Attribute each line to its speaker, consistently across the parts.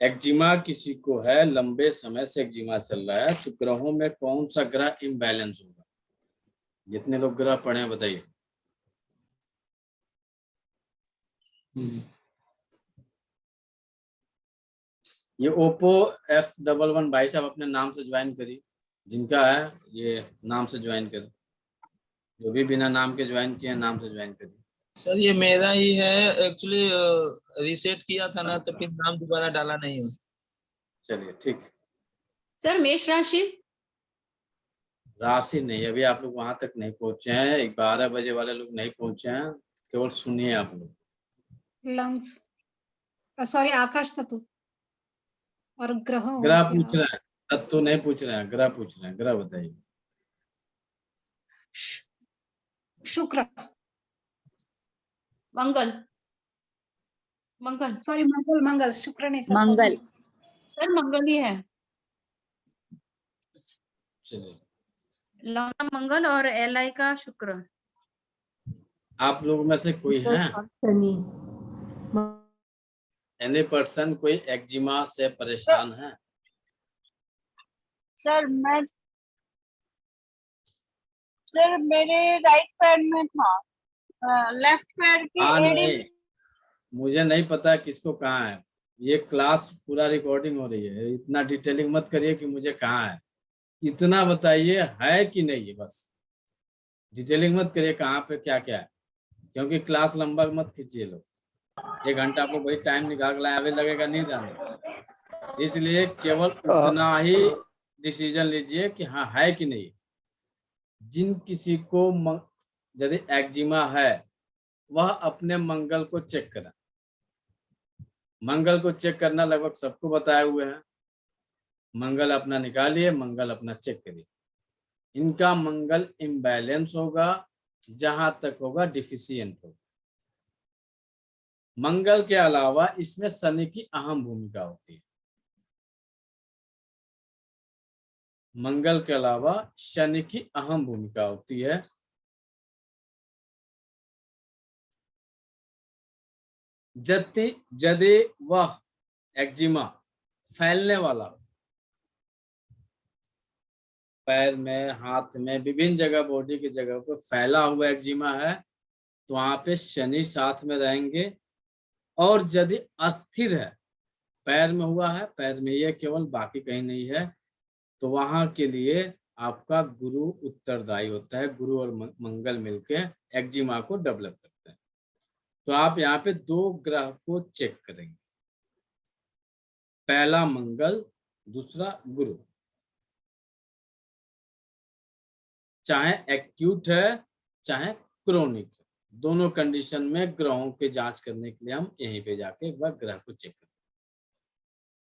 Speaker 1: Eczema किसी को है, लंबे समय से एक्जिमा चल रहा है, तो ग्रहों में कौन सा ग्रह इम्बैलेंस होगा? जितने लोग ग्रह पढ़े हैं बताइए। ये ओप्पो F11 भाई साहब अपने नाम से ज्वाइन करिए, जिनका है ये नाम से ज्वाइन करिए, जो भी बिना नाम के ज्वाइन किए नाम से ज्वाइन करिए।
Speaker 2: सर ये मेरा ही है एक्चुअली, रीसेट किया था ना तो फिर नाम दोबारा डाला नहीं।
Speaker 1: चलिए ठीक।
Speaker 3: सर मेष राशि।
Speaker 1: राशि नहीं, अभी आप लोग वहां तक नहीं पहुंचे हैं, 12 बजे वाले लोग नहीं पहुंचे हैं, केवल सुनिए आप लोग।
Speaker 4: लंग्स, सॉरी आकाश तत्व और ग्रहों
Speaker 1: ग्रह पूछ रहे हैं, तत्व नहीं पूछ रहे हैं, ग्रह पूछ रहे हैं। ग्रह बताइए।
Speaker 4: शुक्र,
Speaker 3: मंगल, मंगल,
Speaker 4: सॉरी मंगल, मंगल, शुक्र नहीं सर,
Speaker 5: मंगल,
Speaker 3: सर मंगल ही है।
Speaker 1: चलिए,
Speaker 3: लौना मंगल और एलआई का शुक्र।
Speaker 1: आप लोगों में से कोई है, एनी पर्सन कोई एक्जिमा से परेशान है?
Speaker 6: सर मैं, सर मेरे राइट पैर में था, लेफ्ट पैर की एड़ी।
Speaker 1: नहीं, मुझे नहीं पता किसको कहाँ है, ये क्लास पूरा रिकॉर्डिंग हो रही है, इतना डिटेलिंग मत करिए कि मुझे कहाँ है, इतना बताइए है कि नहीं है, बस डिटेलिंग मत करिए कहाँ पे क्या क्या है, क्योंकि क्लास लंबा मत खींचिए लोग। 1 घंटा आपको वही टाइम निकाल के लाए, लगेगा नहीं जाने, इसलिए केवल उतना ही डिसीजन लीजिए कि हाँ है कि नहीं। जिन किसी को यदि एक्जिमा है वह अपने मंगल को चेक करें। मंगल को चेक करना लगभग सबको बताए हुए हैं, मंगल अपना निकालिए, मंगल अपना चेक करिए। इनका मंगल इम्बैलेंस होगा, जहां तक होगा डिफिशियंट होगा। मंगल के अलावा इसमें शनि की अहम भूमिका होती है। मंगल के अलावा शनि की अहम भूमिका होती है। यदि वह एक्जिमा फैलने वाला, पैर में, हाथ में, विभिन्न जगह बॉडी की जगह पर फैला हुआ एक्जिमा है, तो वहां पे शनि साथ में रहेंगे। और यदि अस्थिर है, पैर में हुआ है, पैर में ये केवल, बाकी कहीं नहीं है, तो वहां के लिए आपका गुरु उत्तरदायी होता है। गुरु और मंगल मिलके एक्जिमा को डेवलप करते हैं। तो आप यहाँ पे 2 ग्रह को चेक करेंगे, पहला मंगल, दूसरा गुरु। चाहे एक्यूट है चाहे क्रोनिक है, दोनों कंडीशन में ग्रहों के जांच करने के लिए हम यहीं पे जाके एक बार ग्रह को चेक करें।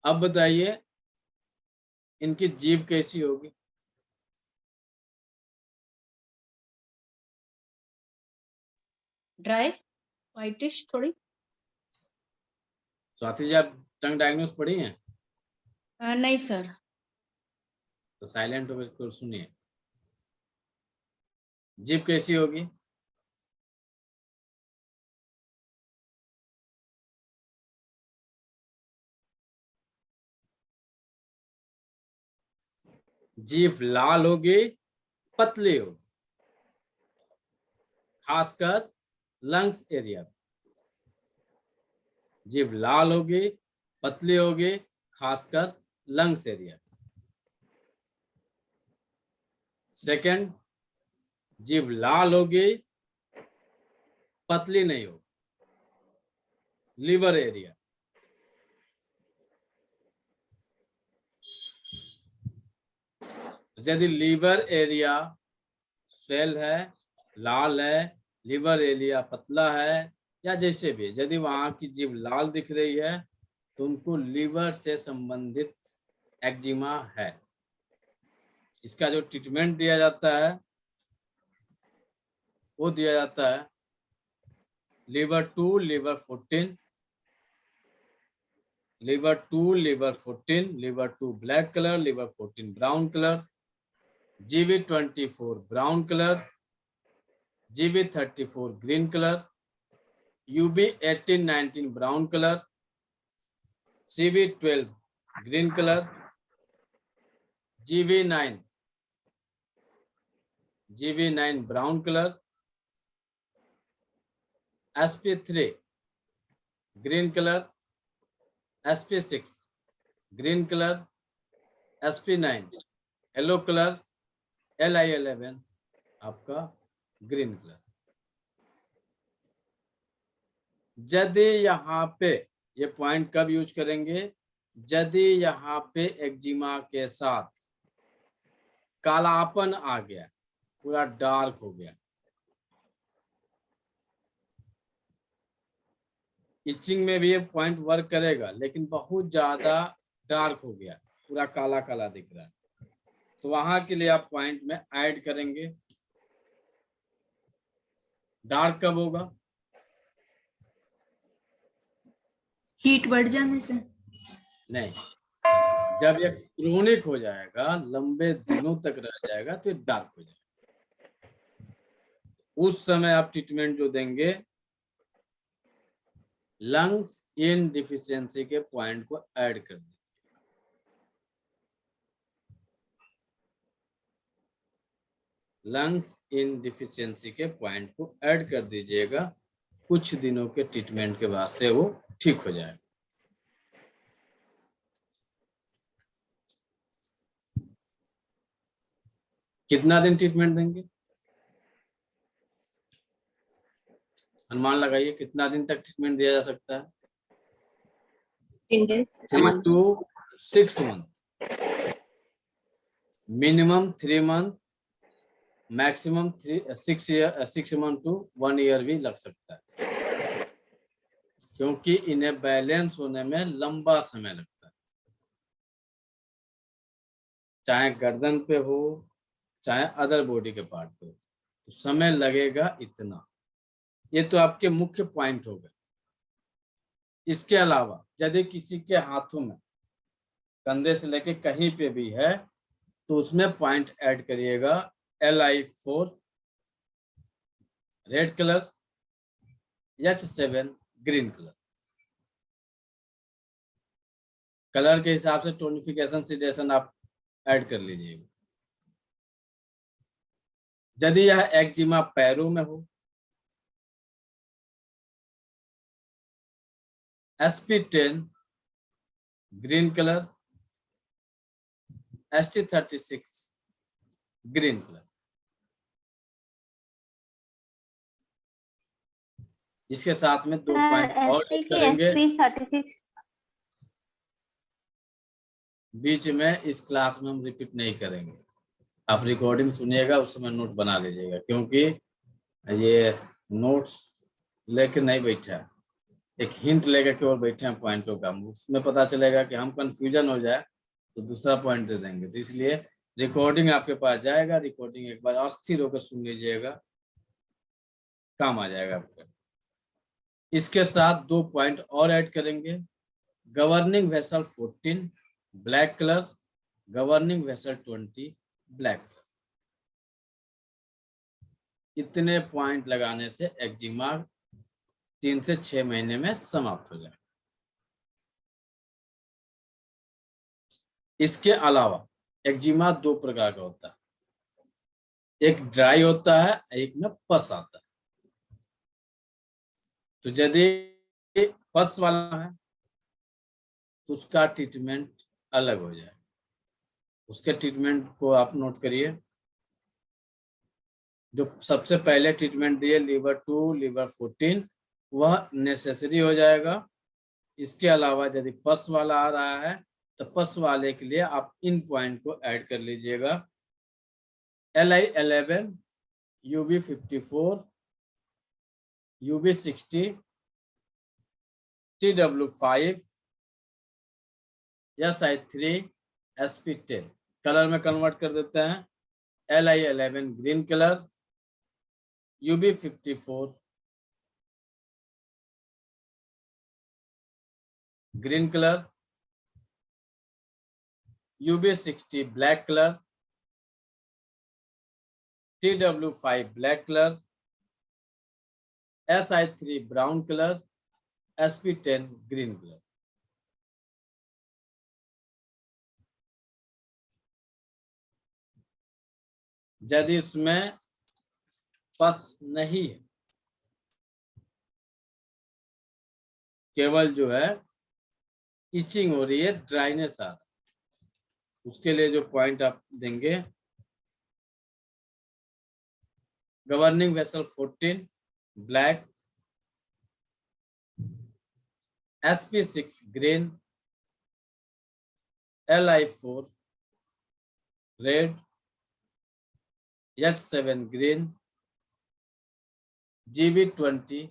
Speaker 1: अब बताइए इनकी जीभ कैसी होगी?
Speaker 3: ड्राई, व्हाइटिश थोड़ी।
Speaker 1: स्वाति जी, आप टंग डायग्नोस पढ़ी हैं?
Speaker 3: नहीं सर।
Speaker 1: तो साइलेंट होकर सुनिए। जीभ कैसी होगी? जीभ लाल होगी, पतली होगी, खासकर लंग्स एरिया। जीभ लाल होगी, पतली होगी, खासकर लंग्स एरिया। सेकंड, जीभ लाल होगी, पतली नहीं होगी, लीवर एरिया। यदि लीवर एरिया स्वेल है, लाल है, लीवर एरिया पतला है, या जैसे भी, यदि वहां की जीभ लाल दिख रही है तो उनको लीवर से संबंधित एक्जिमा है। इसका जो ट्रीटमेंट दिया जाता है वो दिया जाता है liver 2, liver 14, liver 2, liver 14, liver 2 black colour, liver 14 brown colour, GB24 brown colour, GB34 green colour, UB18-19 brown colour, CV12 green color, GV9 brown color, SP3 green color, SP6 green color, SP9 yellow colour, LI11 आपका green colour. यदि यहाँ पे ये point कब use करेंगे, यदि यहाँ पे एक्जिमा के साथ कालापन आ गया, पूरा डार्क हो गया, इचिंग में भी ये पॉइंट वर्क करेगा, लेकिन बहुत ज्यादा डार्क हो गया, पूरा काला काला दिख रहा है, तो वहां के लिए आप पॉइंट में ऐड करेंगे। डार्क कब होगा,
Speaker 5: हीट बढ़ जाने से
Speaker 1: नहीं, जब ये क्रोनिक हो जाएगा, लंबे दिनों तक रह जाएगा, तो ये डार्क हो जाएगा। उस समय आप ट्रीटमेंट जो देंगे, लंग्स इन डिफिशियंसी के पॉइंट को ऐड कर देंगे। लंग्स इन डिफिशियंसी के पॉइंट को ऐड कर दीजिएगा, कुछ दिनों के ट्रीटमेंट के बाद से वो ठीक हो जाएगा। कितना दिन ट्रीटमेंट देंगे, अनुमान लगाइए, कितना दिन तक ट्रीटमेंट दिया जा सकता है?
Speaker 5: 10 days
Speaker 1: 3 to 6 month, minimum 3 month, maximum 6 month to 1 year भी लग सकता है, क्योंकि इन्हें बैलेंस होने में लंबा समय लगता है, चाहे गर्दन पे हो चाहे अदर बॉडी के पार्ट पे हो, तो समय लगेगा इतना। ये तो आपके मुख्य पॉइंट हो गए। इसके अलावा यदि किसी के हाथों में कंधे से लेके कहीं पे भी है, तो उसमें पॉइंट ऐड करिएगा, LI4 red colour, H7 green colour. Colour के हिसाब से टोनिफिकेशन सिडेशन आप ऐड कर लीजिएगा। यदि यह एक्जिमा पैरों में हो, SP10 green colour, ST36 green colour. इसके साथ में 2 पॉइंट और करेंगे।
Speaker 7: SP36
Speaker 1: बीच में इस क्लास में हम रिपीट नहीं करेंगे, आप रिकॉर्डिंग सुनिएगा, उस समय नोट बना लीजिएगा, क्योंकि ये नोट्स लेके नहीं बैठा है, एक हिंट लेकर केवल बैठे हैं पॉइंटों का, उसमें पता चलेगा कि हम कंफ्यूजन हो जाए तो दूसरा पॉइंट दे देंगे। तो इसलिए रिकॉर्डिंग आपके पास जाएगा, रिकॉर्डिंग एक बार अस्थिर होकर सुन लीजिएगा, काम आ जाएगा आपका। इसके साथ 2 पॉइंट और ऐड करेंगे, governing vessel 14 black colour, governing vessel 20 black colour. इतने पॉइंट लगाने से एक्जिमा 3 से 6 महीने में समाप्त हो जाए। इसके अलावा एक्जिमा 2 प्रकार का होता है, एक ड्राई होता है, एक में पस आता है। तो यदि पस वाला है तो उसका ट्रीटमेंट अलग हो जाए। उसके ट्रीटमेंट को आप नोट करिए। जो सबसे पहले ट्रीटमेंट दिए लीवर 2, लीवर 14, वह नेसेसरी हो जाएगा। इसके अलावा यदि पस वाला आ रहा है तो पस वाले के लिए आप इन पॉइंट को ऐड कर लीजिएगा, LI11, UB54, UB60, TW5, SI3, SP10। Colour में कन्वर्ट कर देते हैं, LI11 green colour, UB54 green colour, UB60 black colour, TW5 black colour, SI3 brown colour, SP10 green colour. यदि उसमें पस नहीं है, केवल जो है इचिंग हो रही है, ड्राइनेस आ रहा है, उसके लिए जो पॉइंट आप देंगे, governing vessel 14 black, SP6 green, Li4 red, H7 green, GB20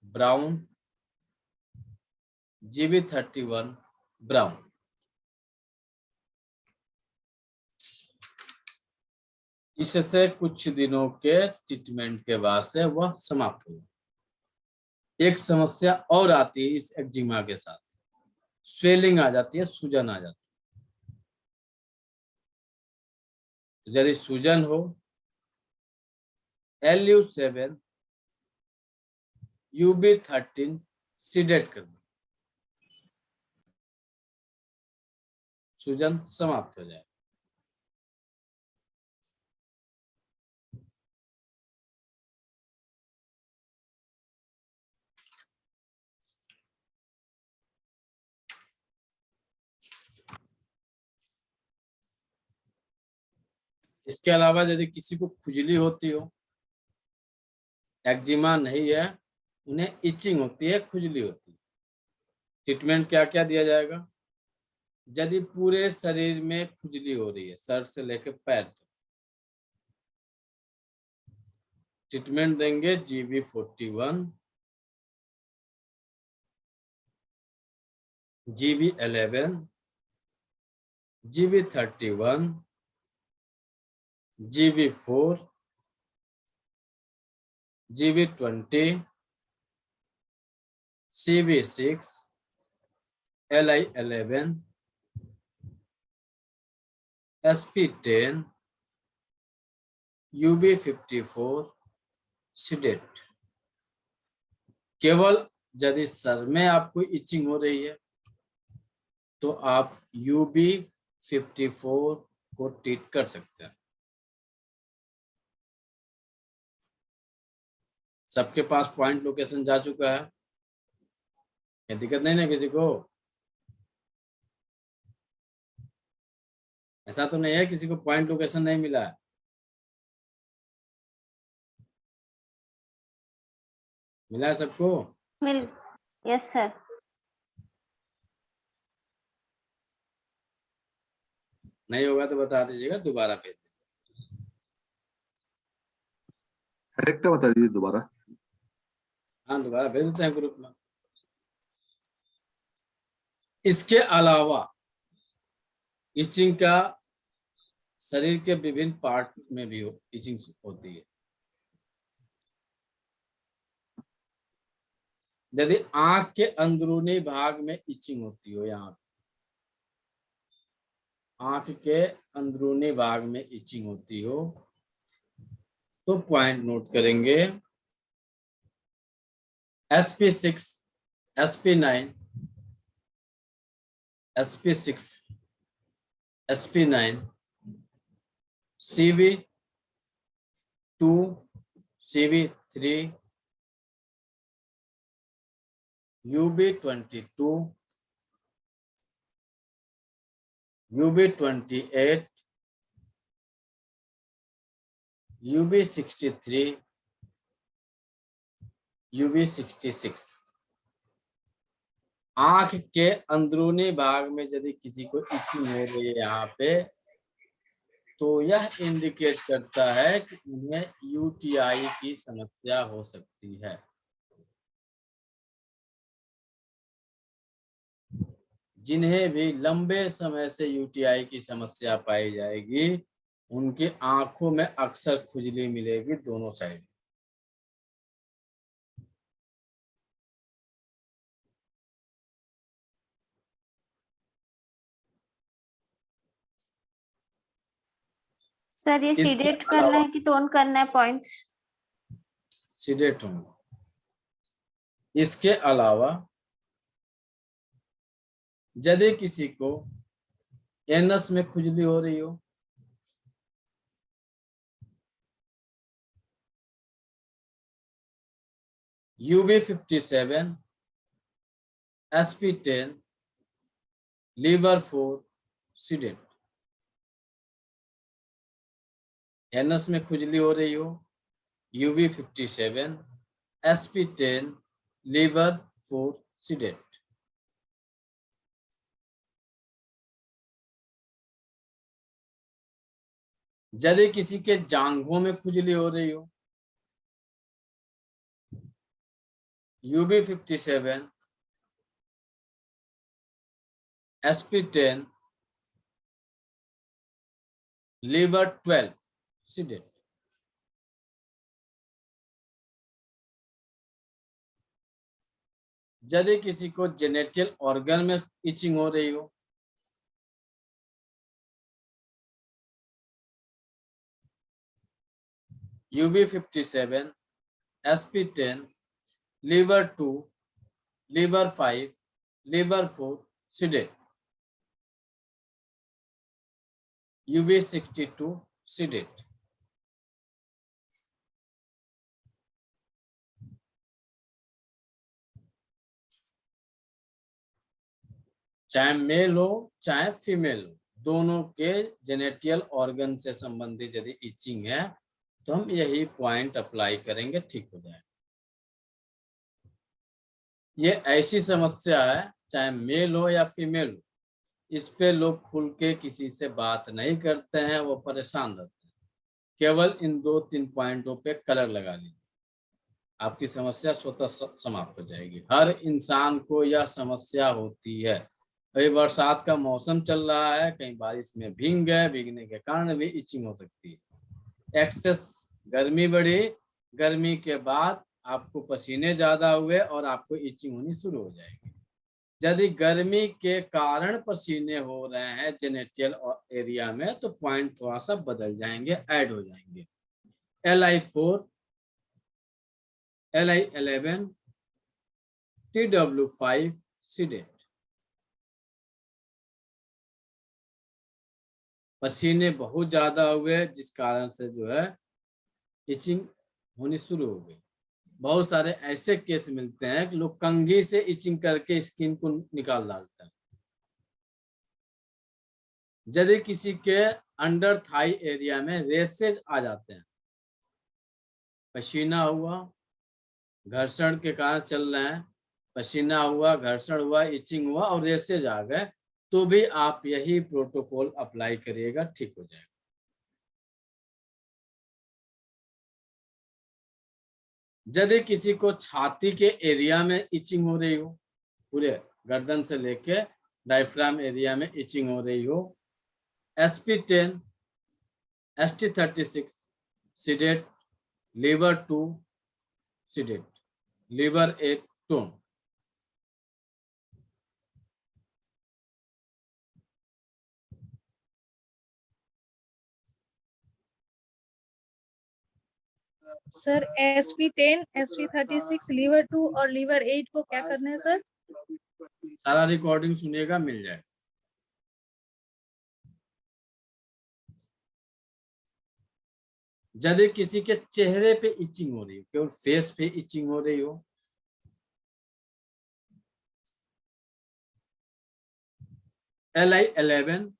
Speaker 1: brown, GB31 brown. इससे कुछ दिनों के ट्रीटमेंट के बाद से वह समाप्त हो। एक समस्या और आती है इस एक्जिमा के साथ, स्वेलिंग आ जाती है, सूजन आ जाती है। तो यदि सूजन हो, Lu7 UB13 सीडेट कर दो, सूजन समाप्त हो जाए। इसके अलावा यदि किसी को खुजली होती हो, एक्जिमा नहीं है, उन्हें इचिंग होती है, खुजली होती है, ट्रीटमेंट क्या क्या दिया जाएगा? यदि पूरे शरीर में खुजली हो रही है, सर से लेकर पैर तक, ट्रीटमेंट देंगे GB41, GB11, GB31, GB4, GB20, CB6, Li11, SP10, UB54 seeded. केवल यदि सर में आपको इचिंग हो रही है तो आप UB54 को ट्रीट कर सकते हैं। सबके पास पॉइंट लोकेशन जा चुका है, ये दिक्कत नहीं ना किसी को? ऐसा तो नहीं है किसी को पॉइंट लोकेशन नहीं मिला है? मिला है सबको?
Speaker 7: Yes sir.
Speaker 1: नहीं होगा तो बता दीजिएगा, दोबारा भेज दीजिए।
Speaker 8: हेडेक का बता दीजिए दोबारा।
Speaker 1: हाँ, दोबारा भेज देते हैं ग्रुप में। इसके अलावा इचिंग का शरीर के विभिन्न पार्ट में भी इचिंग होती है। यदि आंख के अंदरूनी भाग में इचिंग होती हो, यहाँ आंख के अंदरूनी भाग में इचिंग होती हो, तो पॉइंट नोट करेंगे SP6, SP9, SP6, SP9, CV2, CV3, UB22, UB28, UB63, UB66। आंख के अंदरूनी भाग में यदि किसी को इचिंग हो रही है यहाँ पे, तो यह इंडिकेट करता है कि उन्हें UTI की समस्या हो सकती है। जिन्हें भी लंबे समय से UTI की समस्या पाई जाएगी, उनकी आंखों में अक्सर खुजली मिलेगी दोनों साइड।
Speaker 7: सर ये सीडेट करना है कि टोन करना है पॉइंट्स?
Speaker 1: सीडेट होंगे। इसके अलावा यदि किसी को एनस में खुजली हो रही हो, UB57, SP10, liver 4, seeded. Anus में खुजली हो रही हो, UB57, SP10, liver 4, सीडेट। यदि किसी के जांघों में खुजली हो रही हो, UB57, SP10, liver 12, सीडेट। यदि किसी को जेनेटियल ऑर्गन में इचिंग हो रही हो, UB57, SP10, liver 2, liver 5, liver 4, seeded. UB62, seeded. चाहे मेल हो चाहे फीमेल हो, दोनों के जेनेटियल ऑर्गन से संबंधित यदि इचिंग है तो हम यही पॉइंट अप्लाई करेंगे, ठीक हो जाएगा। ये ऐसी समस्या है, चाहे मेल हो या फीमेल हो, इस पे लोग खुल के किसी से बात नहीं करते हैं, वो परेशान रहते हैं। केवल इन 2-3 पॉइंटों पे कलर लगा लीजिए, आपकी समस्या स्वतः समाप्त हो जाएगी। हर इंसान को यह समस्या होती है। अभी बरसात का मौसम चल रहा है, कहीं बारिश में भीग गए, भीगने के कारण भी इचिंग हो सकती है। एक्सेस गर्मी बढ़ी, गर्मी के बाद आपको पसीने ज्यादा हुए और आपको इचिंग होनी शुरू हो जाएगी। यदि गर्मी के कारण पसीने हो रहे हैं जेनेटियल एरिया में, तो पॉइंट थोड़ा सा बदल जाएंगे, ऐड हो जाएंगे। LI4, LI11, TW5, seeded. पसीने बहुत ज्यादा हुए जिस कारण से जो है इचिंग होनी शुरू हो गई। बहुत सारे ऐसे केस मिलते हैं कि लोग कंघी से इचिंग करके स्किन को निकाल डालते हैं। यदि किसी के अंडर थाई एरिया में रेसेज आ जाते हैं, पसीना हुआ, घर्षण के कारण चल रहे हैं, पसीना हुआ, घर्षण हुआ, इचिंग हुआ और रेसेज आ गए, तो भी आप यही प्रोटोकॉल अप्लाई करिएगा, ठीक हो जाएगा। यदि किसी को छाती के एरिया में इचिंग हो रही हो, पूरे गर्दन से लेके डायफ्राम एरिया में इचिंग हो रही हो, SP10, ST36, sedate, liver 2, sedate, liver 8, tone.
Speaker 6: Sir SP10, SP36, liver 2 और लीवर 8 को क्या करना है सर?
Speaker 1: सारा रिकॉर्डिंग सुनिएगा, मिल जाएगा। यदि किसी के चेहरे पे इचिंग हो रही हो, केवल फेस पे इचिंग हो रही हो, LI11,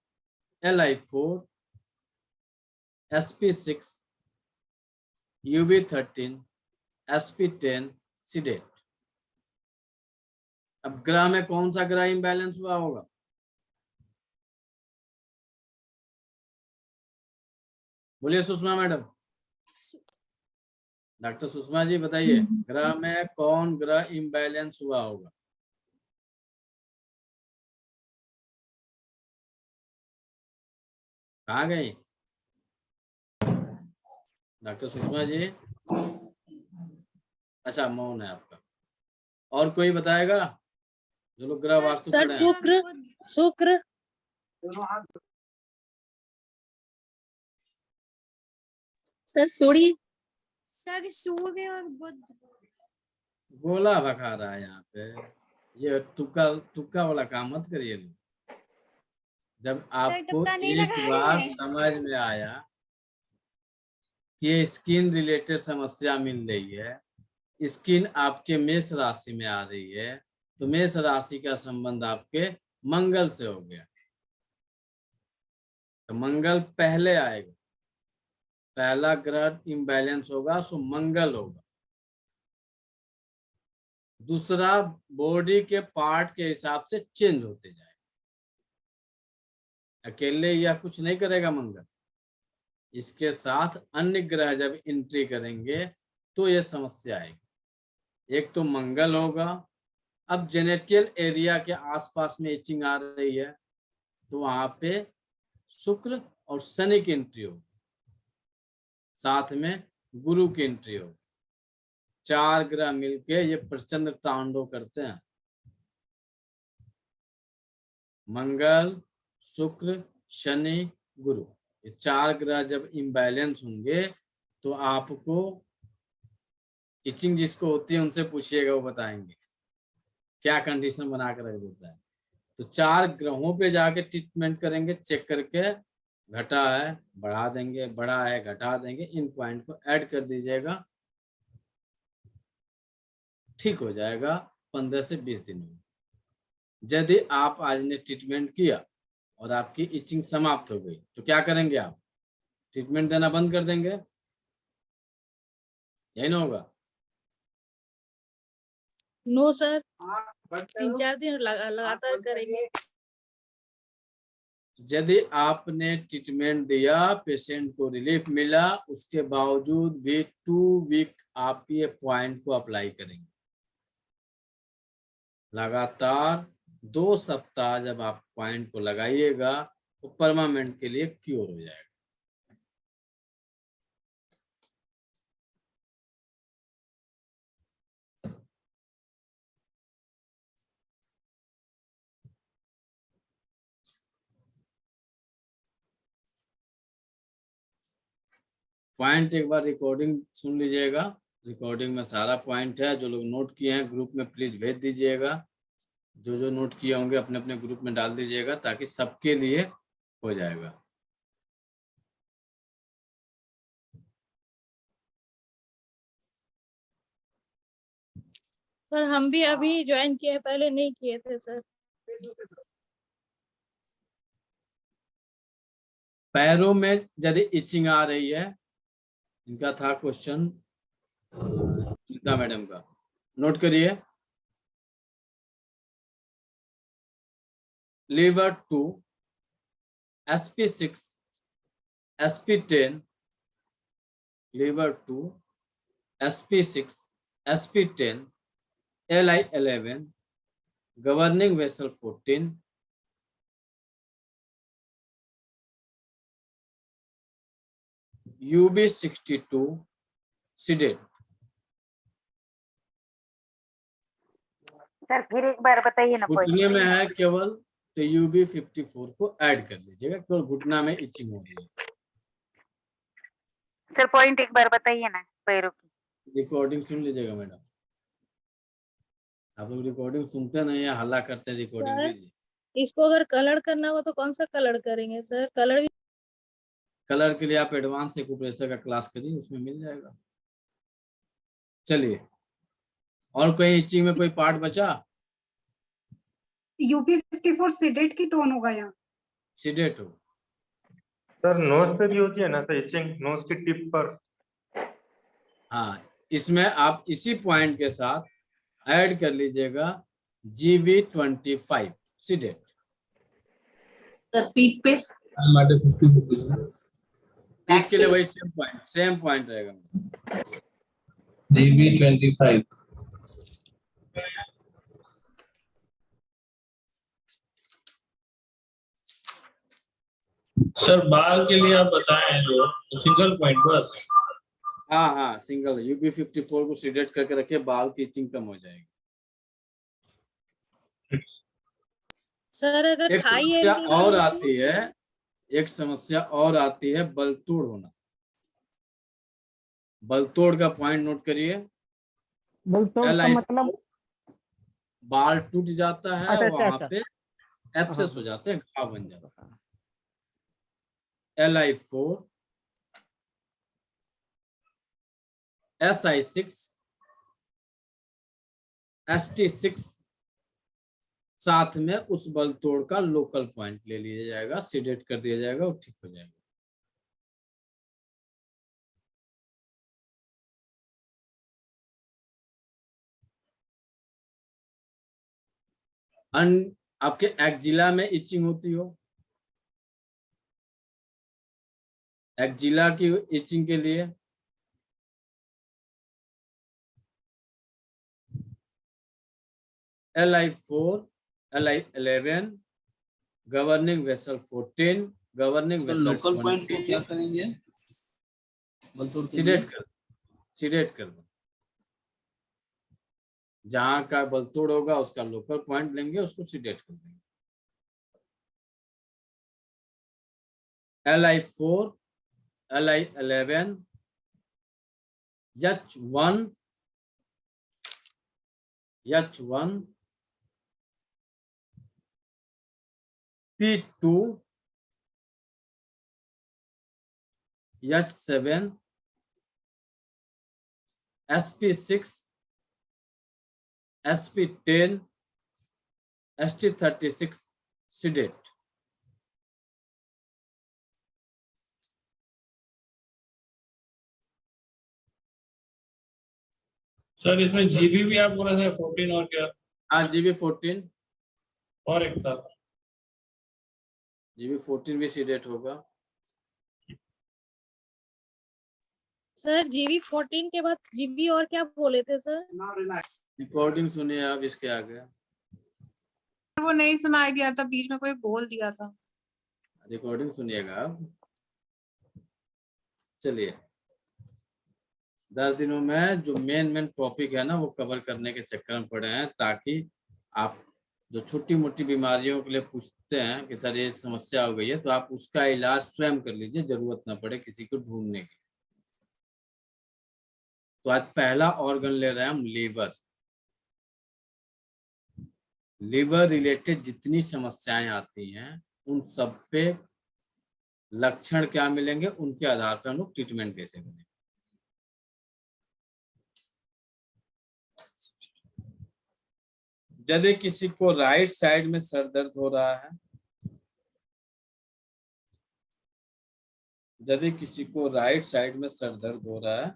Speaker 1: LI4, SP6, UB13, SP10, seeded. अब ग्रह में कौन सा ग्रह इम्बैलेंस हुआ होगा? बोलिए सुषमा मैडम। डॉक्टर सुषमा जी बताइए, ग्रह में कौन ग्रह इम्बैलेंस हुआ होगा? कहाँ गई डॉक्टर सुषमा जी? अच्छा, मौन है आपका। और कोई बताएगा जो लोग ग्रह वास्तु
Speaker 6: सर
Speaker 1: पढ़े हैं?
Speaker 6: शुक्र सर सूर्य
Speaker 9: सर सूर्य और बुध।
Speaker 1: गोला भखा रहा है यहाँ पे, ये तुक्का वाला काम मत करिए। जब आपको एक बार समझ में आया कि स्किन रिलेटेड समस्या मिल रही है, स्किन आपके मेष राशि में आ रही है, तो मेष राशि का संबंध आपके मंगल से हो गया, तो मंगल पहले आएगा, पहला ग्रह इम्बैलेंस होगा सो मंगल होगा। दूसरा, बॉडी के पार्ट के हिसाब से चेंज होते जाएगा, अकेले या कुछ नहीं करेगा मंगल, इसके साथ अन्य ग्रह जब एंट्री करेंगे तो ये समस्या आएगी। एक तो मंगल होगा, अब जेनेटियल एरिया के आसपास में इचिंग आ रही है, तो वहां पे शुक्र और शनि की एंट्री होगी, साथ में गुरु की एंट्री होगी। 4 ग्रह मिलके ये प्रचंड तांडव करते हैं। मंगल, शुक्र, शनि, गुरु, ये 4 ग्रह जब इम्बैलेंस होंगे तो आपको इचिंग जिसको होती है उनसे पूछिएगा, वो बताएंगे क्या कंडीशन बना कर रख देता है। तो 4 ग्रहों पे जाके ट्रीटमेंट करेंगे, चेक करके घटा है बढ़ा देंगे, बढ़ा है घटा देंगे, इन पॉइंट को ऐड कर दीजिएगा, ठीक हो जाएगा 15 से 20 दिन में। यदि आप आज ने ट्रीटमेंट किया और आपकी इचिंग समाप्त हो गई तो क्या करेंगे आप? ट्रीटमेंट देना बंद कर देंगे, यही ना होगा?
Speaker 6: नो सर, 3-4 दिन लगातार करेंगे।
Speaker 1: यदि आपने ट्रीटमेंट दिया, पेशेंट को रिलीफ मिला, उसके बावजूद भी 2 वीक आप ये पॉइंट को अप्लाई करेंगे। लगातार 2 सप्ताह जब आप पॉइंट को लगाइएगा तो परमानेंट के लिए क्योर हो जाएगा। पॉइंट एक बार रिकॉर्डिंग सुन लीजिएगा, रिकॉर्डिंग में सारा पॉइंट है। जो लोग नोट किए हैं ग्रुप में प्लीज भेज दीजिएगा, जो जो नोट किए होंगे अपने अपने ग्रुप में डाल दीजिएगा ताकि सबके लिए हो जाएगा।
Speaker 6: सर हम भी अभी ज्वाइन किए, पहले नहीं किए थे सर।
Speaker 1: पैरों में यदि इचिंग आ रही है, इनका था क्वेश्चन गीता मैडम का, नोट करिए। Liver 2, SP6, SP10, liver 2, SP6, SP10, LI11, governing vessel 14, UB62, sedate.
Speaker 10: Sir फिर एक बार बताइए ना।
Speaker 1: घुटने में है केवल, तो UB54 को ऐड कर लीजिएगा, केवल घुटना में इचिंग हो रही है।
Speaker 10: सर पॉइंट एक बार बताइए ना पैरों की।
Speaker 1: रिकॉर्डिंग सुन लीजिएगा मैडम, आप लोग रिकॉर्डिंग सुनते नहीं है, हल्ला करते हैं, रिकॉर्डिंग
Speaker 6: सर,
Speaker 1: लीजिए।
Speaker 6: इसको अगर कलर करना हो तो कौन सा कलर करेंगे सर? कलर भी
Speaker 1: कलर के लिए आप एडवांस एक्यूप्रेशर का क्लास करिए, उसमें मिल जाएगा। चलिए, और कोई इचिंग में कोई पार्ट बचा?
Speaker 4: UB54 सीडेट की टोन होगा यहाँ।
Speaker 1: सीडेट हो
Speaker 11: सर नोज पे भी होती है ना सर इचिंग, नोज की टिप पर?
Speaker 1: हाँ, इसमें आप इसी पॉइंट के साथ ऐड कर लीजिएगा GB25 सीडेट।
Speaker 5: सर पीठ पे?
Speaker 1: पीठ के लिए वही सेम पॉइंट रहेगा।
Speaker 12: GB25। सर बाल के लिए आप बताएं जो सिंगल पॉइंट बस।
Speaker 1: हाँ हाँ, सिंगल UB54 को सीडेट करके रखे, बाल की इचिंग कम हो जाएगी।
Speaker 6: सर अगर
Speaker 1: एक
Speaker 6: थाई
Speaker 1: समस्या
Speaker 6: एरिया
Speaker 1: और आती है, एक समस्या और आती है, बलतोड़ होना। बलतोड़ का पॉइंट नोट करिए।
Speaker 13: बलतोड़ का मतलब?
Speaker 1: बाल टूट जाता है,
Speaker 13: अच्छा,
Speaker 1: वहां
Speaker 13: अच्छा,
Speaker 1: पे एब्सेस हो जाते हैं, घाव बन जाता है। LI4, SI6, ST6 साथ में उस बल तोड़ का लोकल पॉइंट ले लिया जाएगा, सीडेट कर दिया जाएगा और ठीक हो जाएगा। आपके एक्जिला में इचिंग होती हो, एक्जिला की इचिंग के लिए LI4, LI11, governing vessel 14, governing vessel
Speaker 2: local point को क्या करेंगे?
Speaker 1: सीडेट कर दो। जहां का बलतोड़ होगा उसका लोकल पॉइंट लेंगे, उसको सीडेट कर देंगे। LI4, LI11, H1, P2, H7, SP6, SP10, ST36 seeded.
Speaker 12: Sir इसमें जीबी भी आप बोल रहे थे 14 और क्या?
Speaker 1: हाँ GB 14
Speaker 12: और एक था
Speaker 1: GB 14 भी सीडेट होगा।
Speaker 6: सर जीबी 14 के बाद जीबी और क्या बोले थे सर?
Speaker 1: रिकॉर्डिंग सुनिए आप इसके आगे।
Speaker 3: वो नहीं सुनाया गया था, बीच में कोई बोल दिया था।
Speaker 1: रिकॉर्डिंग सुनिएगा आप। चलिए 10 दिनों में जो मेन टॉपिक है ना वो कवर करने के चक्कर में पड़े हैं, ताकि आप जो छोटी मोटी बीमारियों के लिए पूछते हैं कि सर ये समस्या हो गई है, तो आप उसका इलाज स्वयं कर लीजिए, जरूरत ना पड़े किसी को ढूंढने की। तो आज पहला ऑर्गन ले रहे हैं हम लीवर। लीवर रिलेटेड जितनी समस्याएं आती हैं उन सब पे लक्षण क्या मिलेंगे, उनके आधार पर हम लोग ट्रीटमेंट कैसे करें। यदि किसी को राइट साइड में सर दर्द हो रहा है, यदि किसी को राइट साइड में सर दर्द हो रहा है,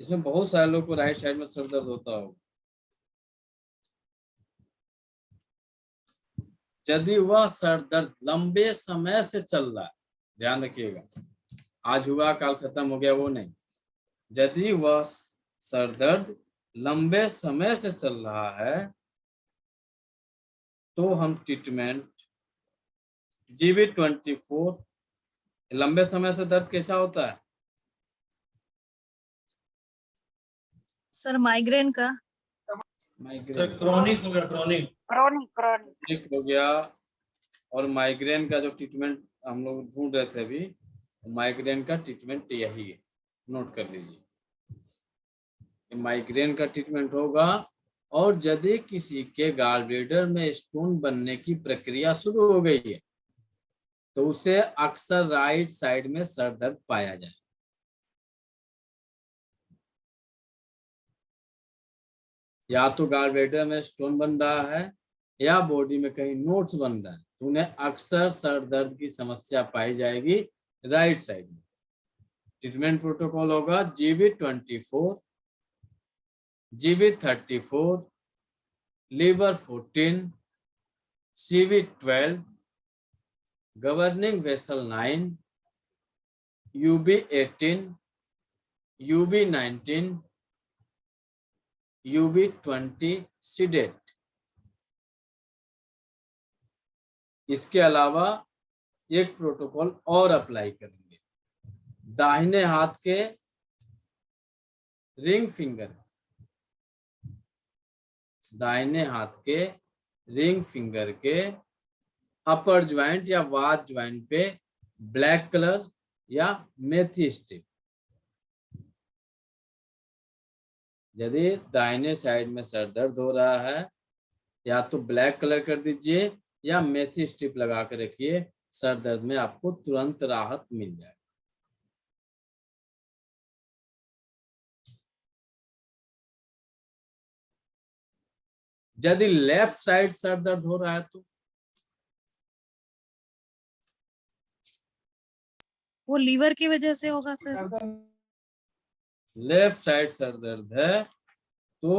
Speaker 1: इसमें बहुत सारे लोग को राइट साइड में सर दर्द होता होगा। यदि वह सर दर्द लंबे समय से चल रहा है, ध्यान रखिएगा, आज हुआ काल खत्म हो गया वो नहीं, यदि वह सर दर्द लंबे समय से चल रहा है तो हम ट्रीटमेंट GB24। लंबे समय से दर्द कैसा होता है?
Speaker 6: सर माइग्रेन का।
Speaker 1: माइग्रेन
Speaker 12: क्रॉनिक हो गया, क्रॉनिक
Speaker 1: हो गया। और माइग्रेन का जो ट्रीटमेंट हम लोग ढूंढ रहे थे अभी, माइग्रेन का ट्रीटमेंट यही है, नोट कर लीजिए। माइग्रेन का ट्रीटमेंट होगा। और यदि किसी के गॉल ब्लैडर में स्टोन बनने की प्रक्रिया शुरू हो गई है तो उसे अक्सर राइट साइड में सर दर्द पाया जाए। या तो गॉल ब्लैडर में स्टोन बन रहा है या बॉडी में कहीं नोट्स बन रहा है, तो उन्हें अक्सर सर दर्द की समस्या पाई जाएगी राइट साइड में। ट्रीटमेंट प्रोटोकॉल होगा GB24, GB34, liver 14, CV12, governing vessel 9, UB18, UB19, UB20 seeded. इसके अलावा एक प्रोटोकॉल और अप्लाई करेंगे। दाहिने हाथ के रिंग फिंगर, दाहिने हाथ के रिंग फिंगर के अपर ज्वाइंट या वाद ज्वाइंट पे ब्लैक कलर या मेथी स्ट्रिप। यदि दाहिने साइड में सर दर्द हो रहा है, या तो ब्लैक कलर कर दीजिए या मेथी स्ट्रिप लगा के रखिए, सर दर्द में आपको तुरंत राहत मिल जाए। यदि लेफ्ट साइड सर दर्द हो रहा है तो
Speaker 6: वो लीवर की वजह से होगा सर।
Speaker 1: लेफ्ट साइड सर दर्द है तो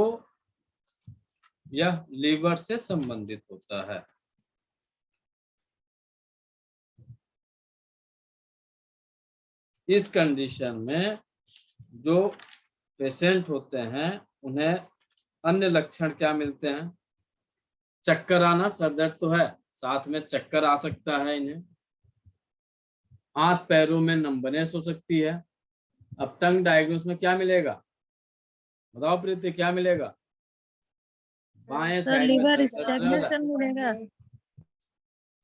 Speaker 1: यह लीवर से संबंधित होता है। इस कंडीशन में जो पेशेंट होते हैं उन्हें अन्य लक्षण क्या मिलते हैं? चक्कर आना, सर दर्द तो है, साथ में चक्कर आ सकता है इन्हें। हाथ पैरों में नंबनेस हो सकती है। अब टंग डायग्नोस में क्या मिलेगा? बताओ प्रीति, क्या मिलेगा? बाएं
Speaker 6: सर
Speaker 1: साइड में
Speaker 6: लीवर
Speaker 1: सर दर्द रहेगा।
Speaker 6: स्टैग्नेशन मिलेगा।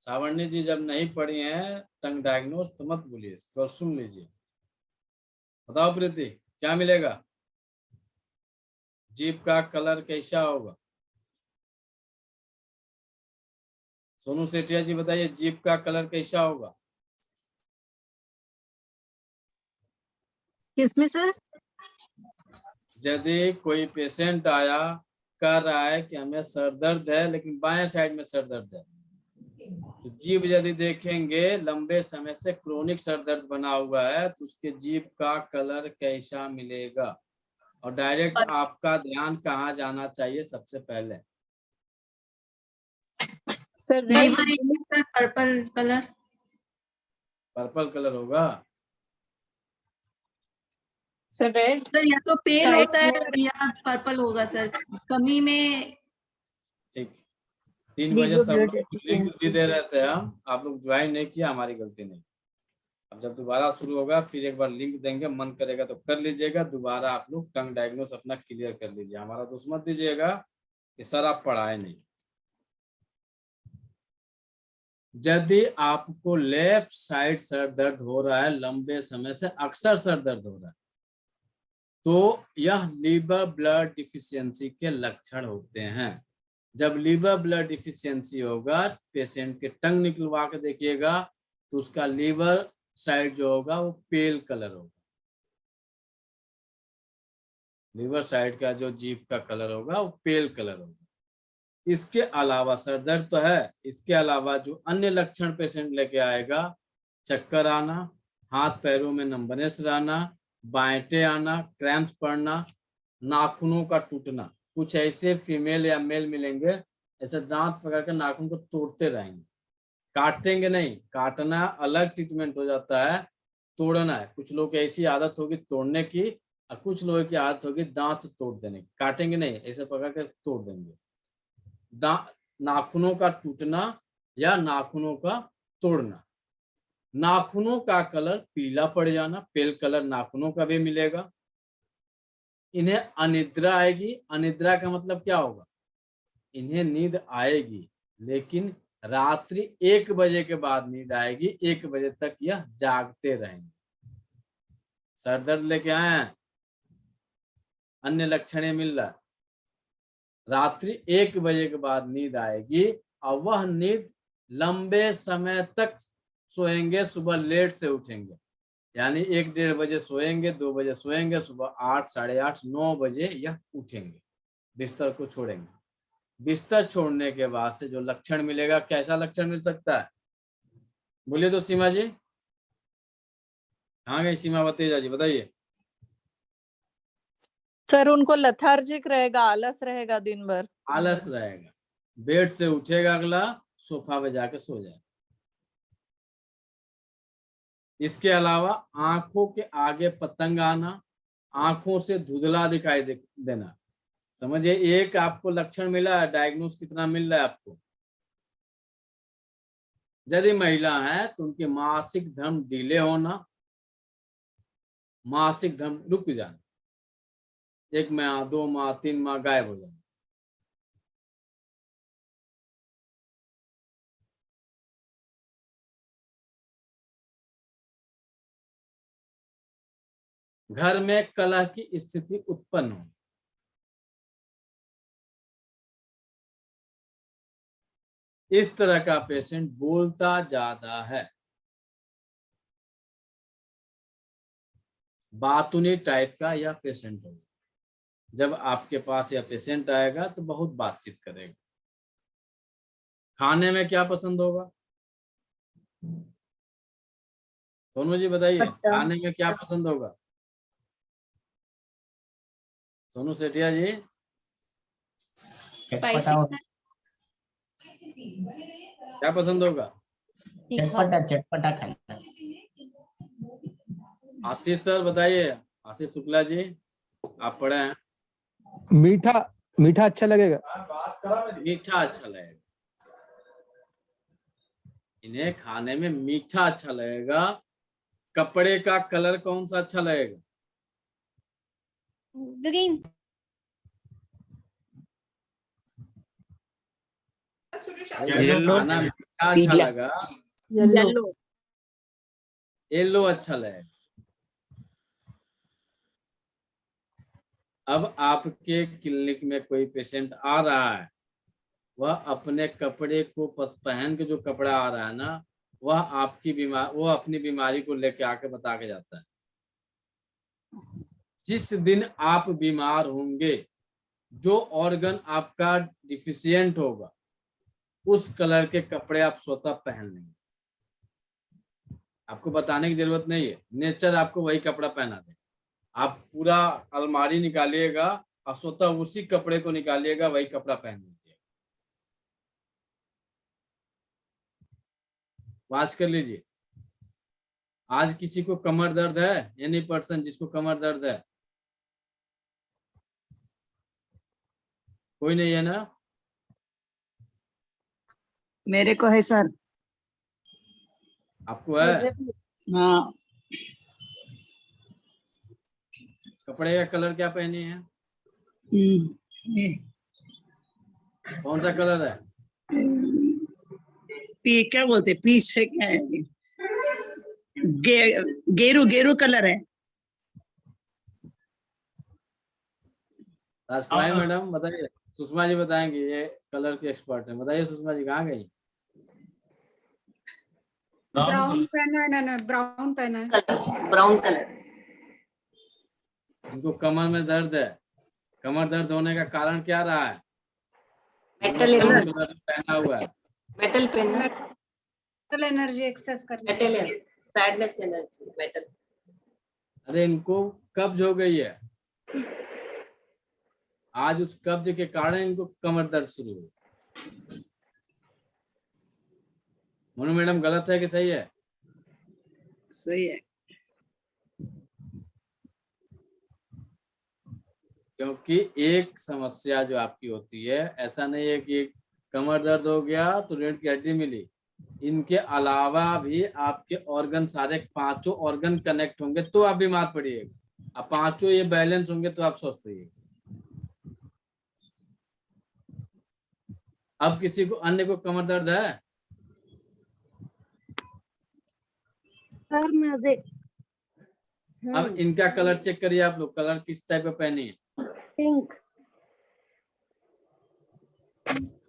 Speaker 1: सावरणी जी जब नहीं पढ़ी हैं टंग डायग्नोस तो मत बोलिए, इसको सुन लीजिए। बताओ प्रीति, क्या मिलेगा? जीभ का कलर कैसा होगा? सोनू सेठिया जी बताइए, जीभ का कलर कैसा होगा?
Speaker 6: किसमें सर?
Speaker 1: यदि कोई पेशेंट आया कह रहा है कि हमें सर दर्द है लेकिन बाएं साइड में सर दर्द है, तो जीभ यदि देखेंगे लंबे समय से क्रोनिक सर दर्द बना हुआ है तो उसके जीभ का कलर कैसा मिलेगा? और डायरेक्ट आपका ध्यान कहाँ जाना चाहिए सबसे पहले?
Speaker 13: Sir
Speaker 5: purple colour.
Speaker 1: Purple colour होगा।
Speaker 13: Sir red.
Speaker 5: सर या तो पेल होता है या पर्पल होगा सर, कमी में।
Speaker 1: ठीक, 3 बजे सब लोग लिंक भी दे रहे थे हम, आप लोग ज्वाइन नहीं किया, हमारी गलती नहीं। अब जब दोबारा शुरू होगा फिर एक बार लिंक देंगे, मन करेगा तो कर लीजिएगा। दोबारा आप लोग टंग डायग्नोस अपना क्लियर कर लीजिए, हमारा दोष मत दीजिएगा कि सर आप पढ़ाए नहीं। यदि आपको लेफ्ट साइड सर दर्द हो रहा है लंबे समय से, अक्सर सर दर्द हो रहा है, तो यह लीवर ब्लड डिफिशियंसी के लक्षण होते हैं। जब लीवर ब्लड डिफिशियंसी होगा, पेशेंट के टंग निकलवा के देखिएगा तो उसका लीवर साइड जो होगा वो पेल कलर होगा। लीवर साइड का जो जीभ का कलर होगा वो पेल कलर होगा। इसके अलावा सर दर्द तो है, इसके अलावा जो अन्य लक्षण पेशेंट लेके आएगा, चक्कर आना, हाथ पैरों में नंबनेस रहना, बांटे आना, क्रैम्प्स पड़ना, नाखूनों का टूटना। कुछ ऐसे फीमेल या मेल मिलेंगे ऐसे दांत पकड़ कर नाखून को तोड़ते रहेंगे, काटेंगे नहीं। काटना अलग ट्रीटमेंट हो जाता है, तोड़ना है। कुछ लोग की ऐसी आदत होगी तोड़ने की और कुछ लोगों की आदत होगी दांत से तोड़ देने की। काटेंगे नहीं, ऐसे पकड़ कर तोड़ देंगे। नाखूनों का टूटना या नाखूनों का तोड़ना। नाखूनों का कलर पीला पड़ जाना, पेल कलर नाखूनों का भी मिलेगा। इन्हें अनिद्रा आएगी। अनिद्रा का मतलब क्या होगा? इन्हें नींद आएगी लेकिन रात्रि 1 बजे के बाद नींद आएगी, 1 बजे तक यह जागते रहेंगे। सर दर्द लेके आए हैं, अन्य लक्षण मिल रहा है, रात्रि 1 बजे के बाद नींद आएगी और वह नींद लंबे समय तक सोएंगे, सुबह लेट से उठेंगे। यानी 1-1:30 बजे सोएंगे, 2 बजे सोएंगे, सुबह 8, 8:30, 9 बजे यह उठेंगे, बिस्तर को छोड़ेंगे। बिस्तर छोड़ने के बाद से जो लक्षण मिलेगा, कैसा लक्षण मिल सकता है? बोलिए तो सीमा जी। हाँ गई सीमा बतेजा जी, बताइए।
Speaker 13: सर उनको लथार्जिक रहेगा, आलस रहेगा दिन भर।
Speaker 1: आलस रहेगा, बेड से उठेगा अगला सोफा पे जाके सो जाए। इसके अलावा आंखों के आगे पतंग आना, आंखों से धुंधला दिखाई देना। समझिए एक आपको लक्षण मिला है, डायग्नोस कितना मिल रहा है आपको? यदि महिला है तो उनके मासिक धर्म डिले होना, मासिक धर्म रुक जाना, 1 माह, 2 माह, 3 माह गायब हो जाना। घर में कलह की स्थिति उत्पन्न हो। इस तरह का पेशेंट बोलता ज्यादा है, बातूनी टाइप का यह पेशेंट होगा। जब आपके पास या पेशेंट आएगा तो बहुत बातचीत करेगा। खाने में क्या पसंद होगा? सोनू जी बताइए, खाने में क्या पसंद होगा? सोनू सेठिया जी। क्या पसंद होगा?
Speaker 5: चटपटा खाना।
Speaker 1: आशीष सर बताइए, आशीष शुक्ला जी, आप पढ़े हैं।
Speaker 14: मीठा मीठा अच्छा लगेगा।
Speaker 1: मीठा अच्छा लगेगा, इन्हें खाने में मीठा अच्छा लगेगा। कपड़े का कलर कौन सा अच्छा लगेगा?
Speaker 9: ग्रीन।
Speaker 11: येलो।
Speaker 1: खाना मीठा अच्छा लगा,
Speaker 6: येलो।
Speaker 1: येलो अच्छा लगेगा। अब आपके क्लिनिक में कोई पेशेंट आ रहा है, वह अपने कपड़े को पहन के, जो कपड़ा आ रहा है ना, वह वो अपनी बीमारी को लेके आके बता के जाता है। जिस दिन आप बीमार होंगे, जो ऑर्गन आपका डिफिशियंट होगा, उस कलर के कपड़े आप स्वतः पहन लेंगे। आपको बताने की जरूरत नहीं है, नेचर आपको वही कपड़ा पहना दे। आप पूरा अलमारी निकालिएगा और स्वतः उसी कपड़े को निकालिएगा, वही कपड़ा पहन लीजिए। वाच कर लीजिए। आज किसी को कमर दर्द है? एनी पर्सन जिसको कमर दर्द है? कोई नहीं है ना?
Speaker 5: मेरे को है सर।
Speaker 1: आपको है?
Speaker 5: हाँ।
Speaker 1: कपड़े का कलर क्या पहनी है? कौन सा कलर है?
Speaker 5: क्या बोलते, पीच है क्या है? गेरू गेरू कलर है।
Speaker 1: राजकुमारी मैडम बताइए। सुषमा जी बताएंगे, ये कलर के एक्सपर्ट हैं। बताइए सुषमा जी, कहाँ गई?
Speaker 4: ब्राउन पहना है ना, ब्राउन पहना है।
Speaker 5: Brown colour.
Speaker 1: इनको कमर में दर्द है। कमर दर्द होने का कारण क्या रहा है?
Speaker 5: मेटल
Speaker 1: ब्राउन कलर पहना हुआ है।
Speaker 5: Metal pen.
Speaker 4: Mental energy access करने।
Speaker 5: Metal sadness energy metal.
Speaker 1: अरे इनको कब्ज हो गई है, आज उस कब्ज के कारण इनको कमर दर्द शुरू हुई। मोनू मैडम गलत है कि सही है?
Speaker 5: सही है।
Speaker 1: क्योंकि एक समस्या जो आपकी होती है, ऐसा नहीं है कि कमर दर्द हो गया तो रीढ़ की हड्डी मिली। इनके अलावा भी आपके ऑर्गन, सारे पांचों ऑर्गन कनेक्ट होंगे तो आप बीमार पड़िएगा। अब पांचों ये बैलेंस होंगे तो आप स्वस्थ रहिएगा। अब किसी को अन्य को कमर दर्द है?
Speaker 6: सर मुझे
Speaker 1: अब इनका कलर चेक करिए आप लोग, कलर किस टाइप का पहनी है?
Speaker 6: पिंक।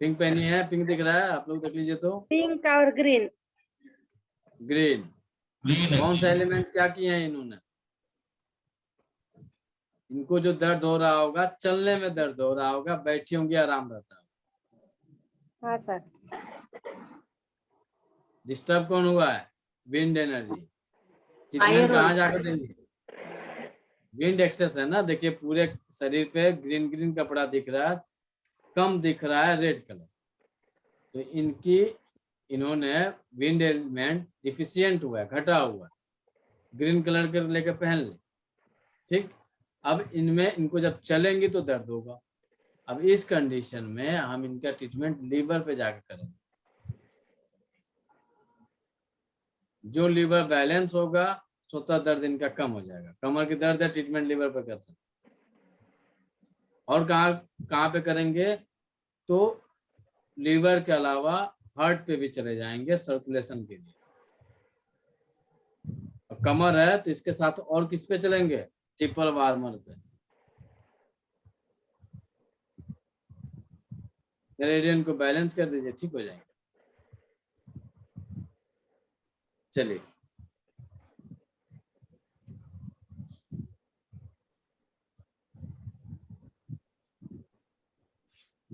Speaker 1: पिंक पहनी है। पिंक दिख रहा है? आप लोग देख लीजिए तो।
Speaker 6: पिंक और ग्रीन।
Speaker 1: ग्रीन। कौन सा एलिमेंट क्या किए हैं इन्होंने? इनको जो दर्द हो रहा होगा, चलने में दर्द हो रहा होगा, बैठी होंगी आराम रहता है।
Speaker 6: हाँ सर।
Speaker 1: डिस्टर्ब कौन हुआ है? Wind energy. ट्रीटमेंट कहाँ जाकर देंगे? विंड एक्सेस है ना। देखिए पूरे शरीर पे ग्रीन ग्रीन कपड़ा दिख रहा है, कम दिख रहा है रेड कलर। तो इन्होंने विंड एलिमेंट डिफिशियंट हुआ है, घटा हुआ है। ग्रीन कलर के लेकर पहन ले, ठीक। अब इनको जब चलेंगी तो दर्द होगा। अब इस कंडीशन में हम इनका ट्रीटमेंट लीवर पे जाकर करेंगे। जो लीवर बैलेंस होगा, स्वतः दर्द इनका कम हो जाएगा। कमर की दर्द है, ट्रीटमेंट लीवर पे करते हैं। और कहाँ पे करेंगे? तो लीवर के अलावा हार्ट पे भी चले जाएंगे सर्कुलेशन के लिए। और कमर है तो इसके साथ और किस पे चलेंगे? ट्रिपल वार्मर पे। मेरिडियन को बैलेंस कर दीजिए, ठीक हो जाएंगे। चलिए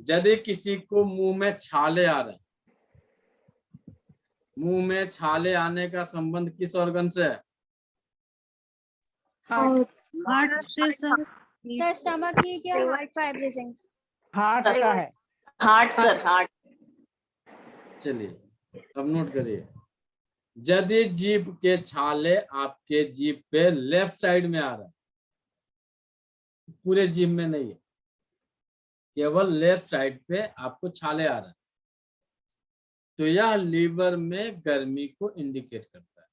Speaker 1: यदि किसी को मुंह में छाले आ रहे हैं, मुंह में छाले आने का संबंध किस ऑर्गन से है?
Speaker 6: हार्ट से सर।
Speaker 9: सर स्टमक की क्या हार्ट फाइब्रिजिंग?
Speaker 14: हार्ट का है।
Speaker 13: Heart sir, heart.
Speaker 1: चलिए अब नोट करिए, यदि जीभ के छाले आपके जीभ पे लेफ्ट साइड में आ रहा है, पूरे जीभ में नहीं है, केवल लेफ्ट साइड पे आपको छाले आ रहा है, तो यह लीवर में गर्मी को इंडिकेट करता है।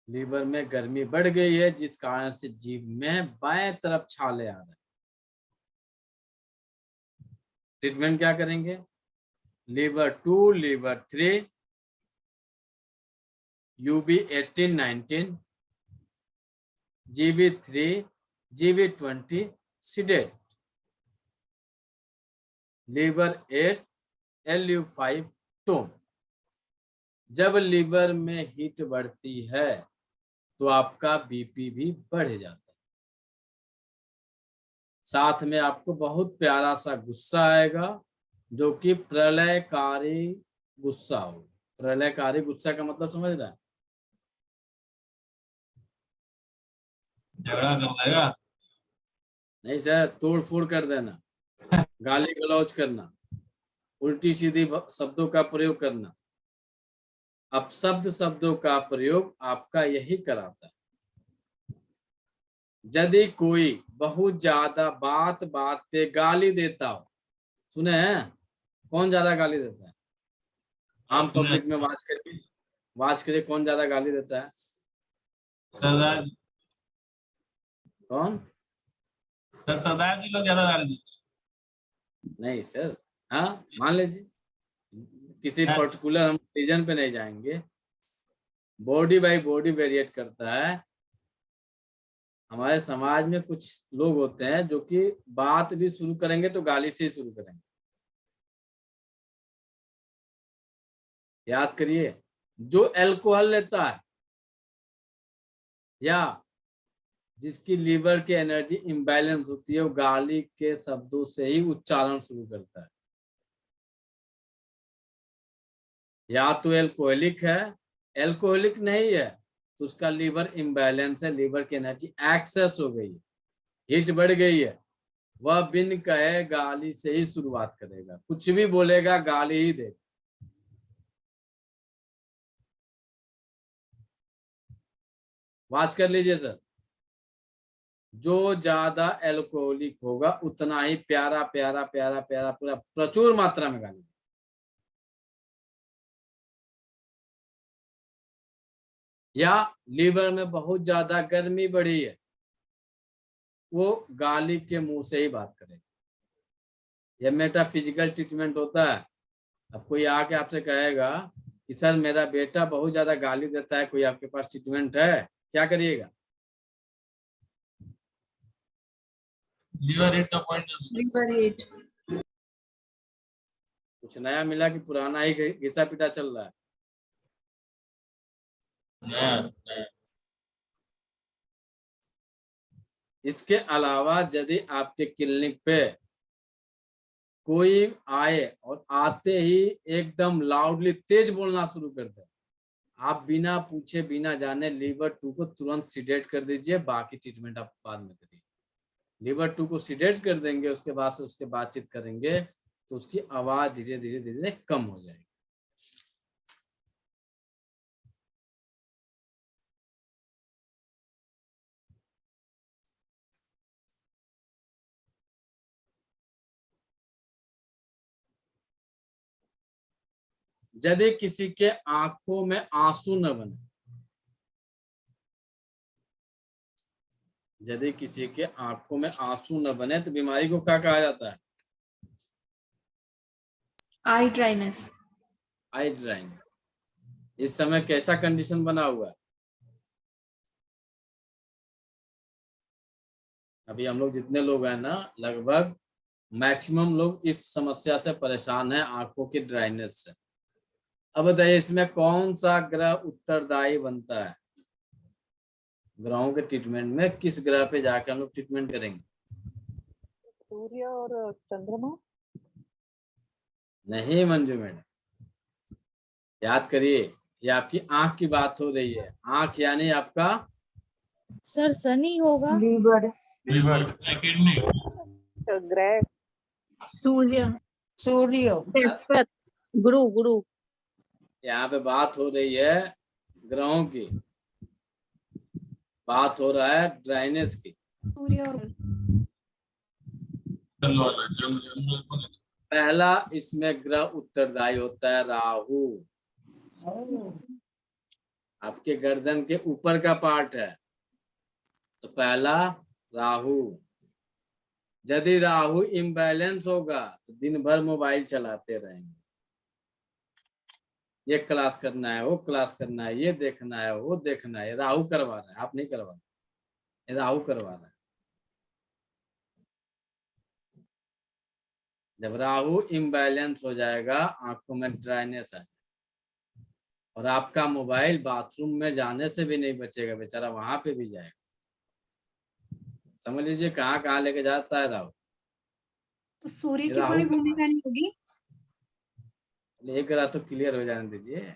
Speaker 1: लीवर में गर्मी बढ़ गई है, जिस कारण से जीभ में बाएं तरफ छाले आ रहे हैं। ट्रीटमेंट क्या करेंगे? Liver 2, liver 3, UB 18-19, GB 3, GB 20 sedate, liver 8, LU 5 tone. जब लीवर में हीट बढ़ती है तो आपका बीपी भी बढ़ जाता है। साथ में आपको बहुत प्यारा सा गुस्सा आएगा, जो कि प्रलयकारी गुस्सा हो। प्रलयकारी गुस्सा का मतलब समझ रहा है?
Speaker 12: झगड़ा कर देगा?
Speaker 1: नहीं सर, तोड़ फोड़ कर देना, गाली गलौज करना, उल्टी सीधी शब्दों का प्रयोग करना, अपशब्द शब्दों का प्रयोग आपका यही कराता है। यदि कोई बहुत ज्यादा बात बात पे गाली देता हो, सुने हैं कौन ज्यादा गाली देता है? आम पब्लिक में वाच करिए कौन ज्यादा गाली देता है?
Speaker 12: सरदार।
Speaker 1: कौन?
Speaker 12: सर सरदार जी लोग ज्यादा गाली देते हैं।
Speaker 1: नहीं सर, हाँ मान लीजिए किसी पर्टिकुलर हम रीजन पे नहीं जाएंगे, बॉडी बाय बॉडी वेरिएट करता है। हमारे समाज में कुछ लोग होते हैं जो कि बात भी शुरू करेंगे तो गाली से ही शुरू करेंगे। याद करिए, जो अल्कोहल लेता है या जिसकी लीवर की एनर्जी इम्बैलेंस होती है, वो गाली के शब्दों से ही उच्चारण शुरू करता है। या तो अल्कोहलिक है, अल्कोहलिक नहीं है तो उसका लीवर इम्बैलेंस है, लीवर की एनर्जी एक्सेस हो गई है, हीट बढ़ गई है, वह बिन कहे गाली से ही शुरुआत करेगा, कुछ भी बोलेगा गाली ही देगा। वाच कर लीजिए सर, जो ज्यादा अल्कोहलिक होगा उतना ही प्यारा प्यारा प्यारा प्यारा पूरा प्रचुर मात्रा में गाली। या लीवर में बहुत ज्यादा गर्मी बढ़ी है, वो गाली के मुंह से ही बात करेगा। यह मेटाफिजिकल ट्रीटमेंट होता है। अब कोई आके आपसे कहेगा कि सर मेरा बेटा बहुत ज्यादा गाली देता है, कोई आपके पास ट्रीटमेंट है? क्या करिएगा?
Speaker 12: लीवर 8 का पॉइंट।
Speaker 5: लीवर 8।
Speaker 1: कुछ नया मिला कि पुराना ही घिसा पिटा चल रहा है? इसके अलावा यदि आपके क्लिनिक पे कोई आए और आते ही एकदम लाउडली तेज बोलना शुरू कर दे, आप बिना पूछे बिना जाने लीवर 2 को तुरंत सीडेट कर दीजिए, बाकी ट्रीटमेंट आप बाद में करिए। लीवर 2 को सीडेट कर देंगे, उसके बाद से उसके बातचीत करेंगे तो उसकी आवाज धीरे धीरे धीरे कम हो जाएगी। यदि किसी के आंखों में आंसू न बने, यदि किसी के आंखों में आंसू न बने तो बीमारी को क्या कहा जाता है?
Speaker 5: आई ड्राइनेस।
Speaker 1: आई ड्राइनेस। इस समय कैसा कंडीशन बना हुआ है? अभी हम लोग जितने लोग हैं ना, लगभग मैक्सिमम लोग इस समस्या से परेशान हैं, आंखों की ड्राइनेस से। अब बताइए इसमें कौन सा ग्रह उत्तरदायी बनता है? ग्रहों के ट्रीटमेंट में किस ग्रह पे जाकर हम लोग ट्रीटमेंट करेंगे?
Speaker 13: सूर्य और चंद्रमा।
Speaker 1: नहीं मंजू मैडम, याद करिए, ये आपकी आंख की बात हो रही है। आंख यानी आपका
Speaker 6: सर शनि होगा।
Speaker 10: लीवर।
Speaker 11: लीवर।
Speaker 13: ग्रह।
Speaker 5: सूर्य। सूर्य। बृहस्पति। गुरु। गुरु।
Speaker 1: यहाँ पे बात हो रही है ग्रहों की, बात हो रहा है ड्राइनेस की।
Speaker 4: सूर्य और
Speaker 1: पहला इसमें ग्रह उत्तरदायी होता है राहु। आपके गर्दन के ऊपर का पार्ट है, तो पहला राहु। यदि राहु इम्बैलेंस होगा तो दिन भर मोबाइल चलाते रहेंगे। ये क्लास करना है, वो क्लास करना है, ये देखना है, वो देखना है। राहु करवा रहा है, आप नहीं करवा रहे, राहु करवा रहा है। जब राहु इम्बैलेंस हो जाएगा, आंखों में ड्राइनेस है, और आपका मोबाइल बाथरूम में जाने से भी नहीं बचेगा, बेचारा वहां पे भी जाएगा। समझ लीजिए कहाँ कहाँ लेके जाता है राहु।
Speaker 4: तो सूर्य की
Speaker 1: राहु
Speaker 4: कोई भूमिका नहीं होगी।
Speaker 1: एक ग्रह तो क्लियर हो जाने दीजिए।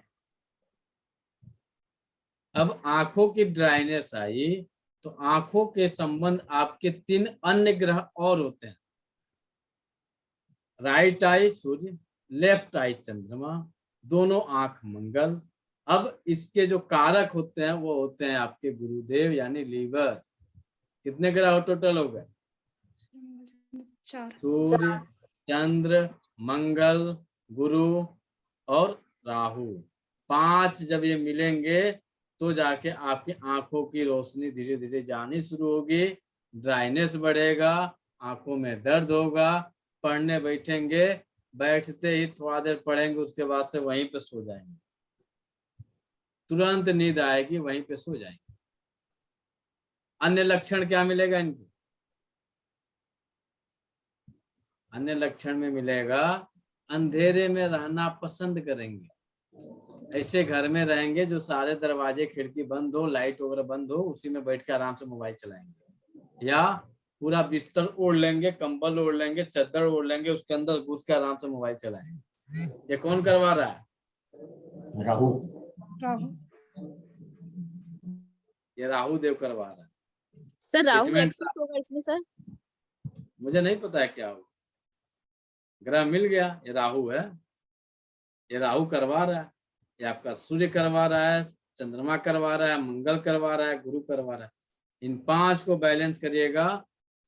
Speaker 1: अब आंखों की ड्राइनेस आई तो आंखों के संबंध आपके 3 अन्य ग्रह और होते हैं। राइट आई सूर्य, लेफ्ट आई चंद्रमा, दोनों आंख मंगल। अब इसके जो कारक होते हैं वो होते हैं आपके गुरुदेव यानी लीवर। कितने ग्रह टोटल हो गए?
Speaker 4: 4।
Speaker 1: सूर्य, चंद्र, मंगल, गुरु और राहु। 5 जब ये मिलेंगे तो जाके आपकी आंखों की रोशनी धीरे धीरे जानी शुरू होगी, ड्राइनेस बढ़ेगा, आंखों में दर्द होगा। पढ़ने बैठेंगे, बैठते ही थोड़ा देर पढ़ेंगे, उसके बाद से वहीं पे सो जाएंगे, तुरंत नींद आएगी, वहीं पे सो जाएंगे। अन्य लक्षण क्या मिलेगा इनको? अन्य लक्षण में मिलेगा अंधेरे में रहना पसंद करेंगे। ऐसे घर में रहेंगे जो सारे दरवाजे खिड़की बंद हो, लाइट वगैरह बंद हो, उसी में बैठ के आराम से मोबाइल चलाएंगे। या पूरा बिस्तर ओढ़ लेंगे, कंबल ओढ़ लेंगे, चादर ओढ़ लेंगे, उसके अंदर घुस के आराम से मोबाइल चलाएंगे। ये कौन करवा रहा है?
Speaker 12: राहु।
Speaker 4: राहु।
Speaker 1: ये राहु देव करवा रहा है।
Speaker 5: सर राहु
Speaker 1: ट्रीटमेंट
Speaker 5: एक्सेस होगा इसमें सर?
Speaker 1: मुझे नहीं पता है क्या होगा, ग्रह मिल गया, ये राहु है, ये राहु करवा रहा है। ये आपका सूर्य करवा रहा है, चंद्रमा करवा रहा है, मंगल करवा रहा है, गुरु करवा रहा है। इन 5 को बैलेंस करिएगा।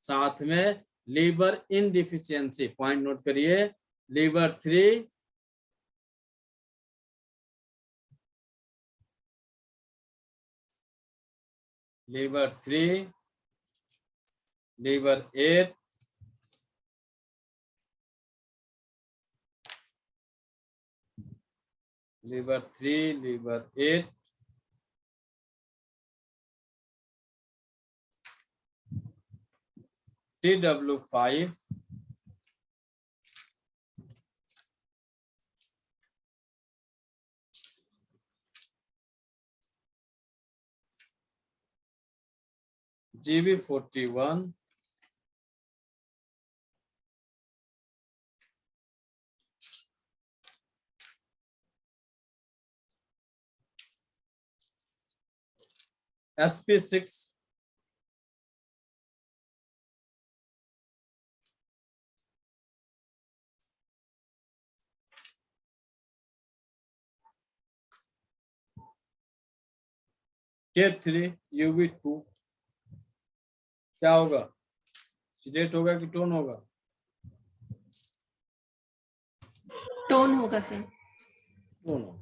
Speaker 1: साथ में लीवर इनडिफिशियंसी, पॉइंट नोट करिए, liver 3, liver 3, liver 8, liver 3, liver 8, TW5, GB41, SP6, K3, UV2। क्या होगा? सीडेट होगा कि टोन होगा?
Speaker 5: टोन होगा सर।
Speaker 1: टोन होगा।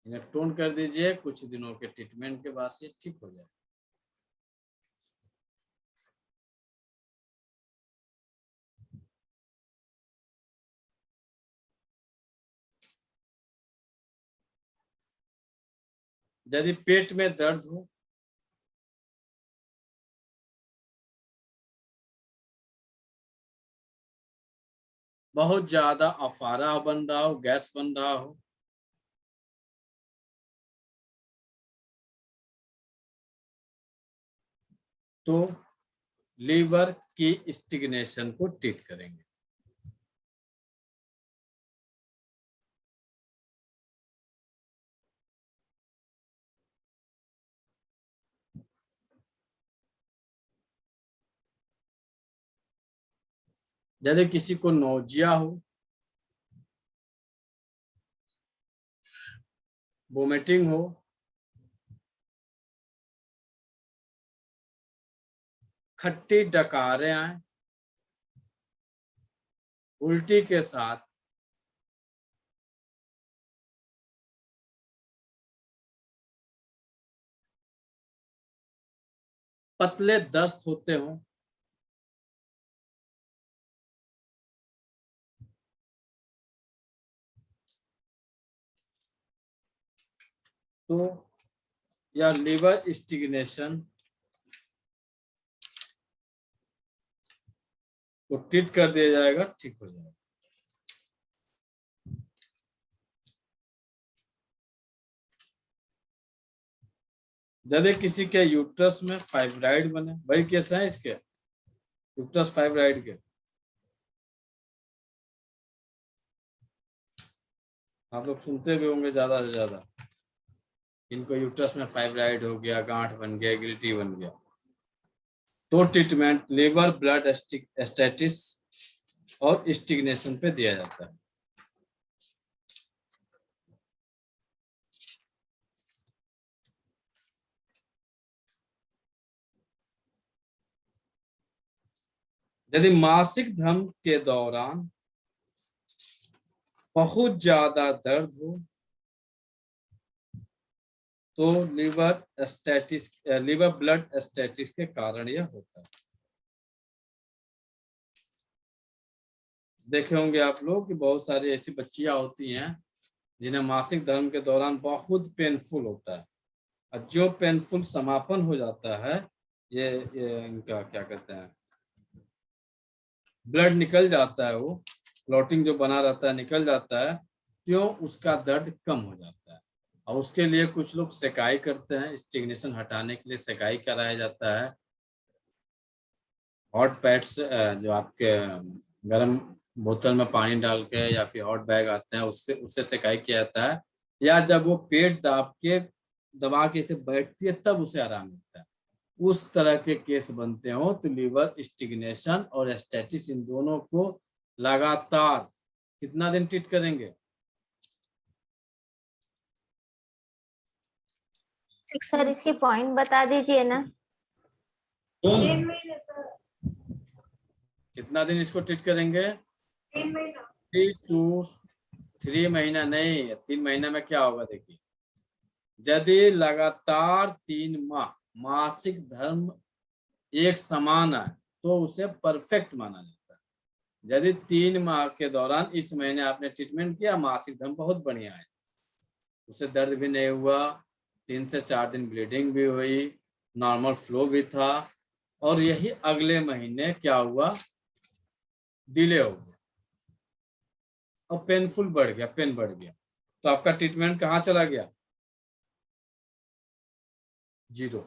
Speaker 1: इन्हें टोन कर दीजिए, कुछ दिनों के ट्रीटमेंट के बाद से ठीक हो जाए। यदि पेट में दर्द हो, बहुत ज्यादा अफारा बन रहा हो, गैस बन रहा हो, तो लीवर की स्टिग्नेशन को ट्रीट करेंगे। यदि किसी को नोजिया हो, वोमिटिंग हो, खट्टी डकारें आए, उल्टी के साथ पतले दस्त होते हों, तो या लीवर स्टिग्नेशन को ट्रीट कर दिया जाएगा, ठीक हो जाएगा। यदि किसी के यूट्रस में फाइब्राइड बने, वही केस है इसके, यूट्रस फाइब्राइड के, आप लोग सुनते भी होंगे ज्यादा से ज्यादा, इनको यूट्रस में फाइब्राइड हो गया, गांठ बन गया, गिल्टी बन गया, तो ट्रीटमेंट लीवर ब्लड स्टैटिस और स्टिग्नेशन पे दिया जाता है। यदि मासिक धर्म के दौरान बहुत ज्यादा दर्द हो तो लीवर ब्लड स्टैटिस के कारण यह होता है। देखे होंगे आप लोग कि बहुत सारी ऐसी बच्चियां होती हैं जिन्हें मासिक धर्म के दौरान बहुत पेनफुल होता है, और जो पेनफुल समापन हो जाता है, ये इनका क्या कहते हैं, ब्लड निकल जाता है, वो क्लॉटिंग जो बना रहता है निकल जाता है, क्यों, उसका दर्द कम हो जाता है। और उसके लिए कुछ लोग सेकाई करते हैं, स्टिग्नेशन हटाने के लिए सेकाई कराया जाता है। हॉट पैड्स जो आपके गर्म बोतल में पानी डाल के या फिर हॉट बैग आते हैं, उससे सेकाई किया जाता है, या जब वो पेट दबा के इसे बैठती है तब उसे आराम मिलता है। उस तरह के केस बनते हो तो लीवर स्टिग्नेशन और स्टैटिस इन दोनों को लगातार कितना दिन ट्रीट करेंगे?
Speaker 7: सर इसके पॉइंट बता दीजिए ना।
Speaker 1: कितना दिन इसको ट्रीट करेंगे? 3 to 3 महीना नहीं, 3 महीना में क्या होगा देखिए, यदि लगातार 3 माह मासिक धर्म एक समान है तो उसे परफेक्ट माना जाता है। यदि 3 माह के दौरान इस महीने आपने ट्रीटमेंट किया, मासिक धर्म बहुत बढ़िया है, उसे दर्द भी नहीं हुआ, 3 से 4 दिन ब्लीडिंग भी हुई, नॉर्मल फ्लो भी था, और यही अगले महीने क्या हुआ, डिले हो गया और पेनफुल बढ़ गया, पेन बढ़ गया, तो आपका ट्रीटमेंट कहाँ चला गया? 0।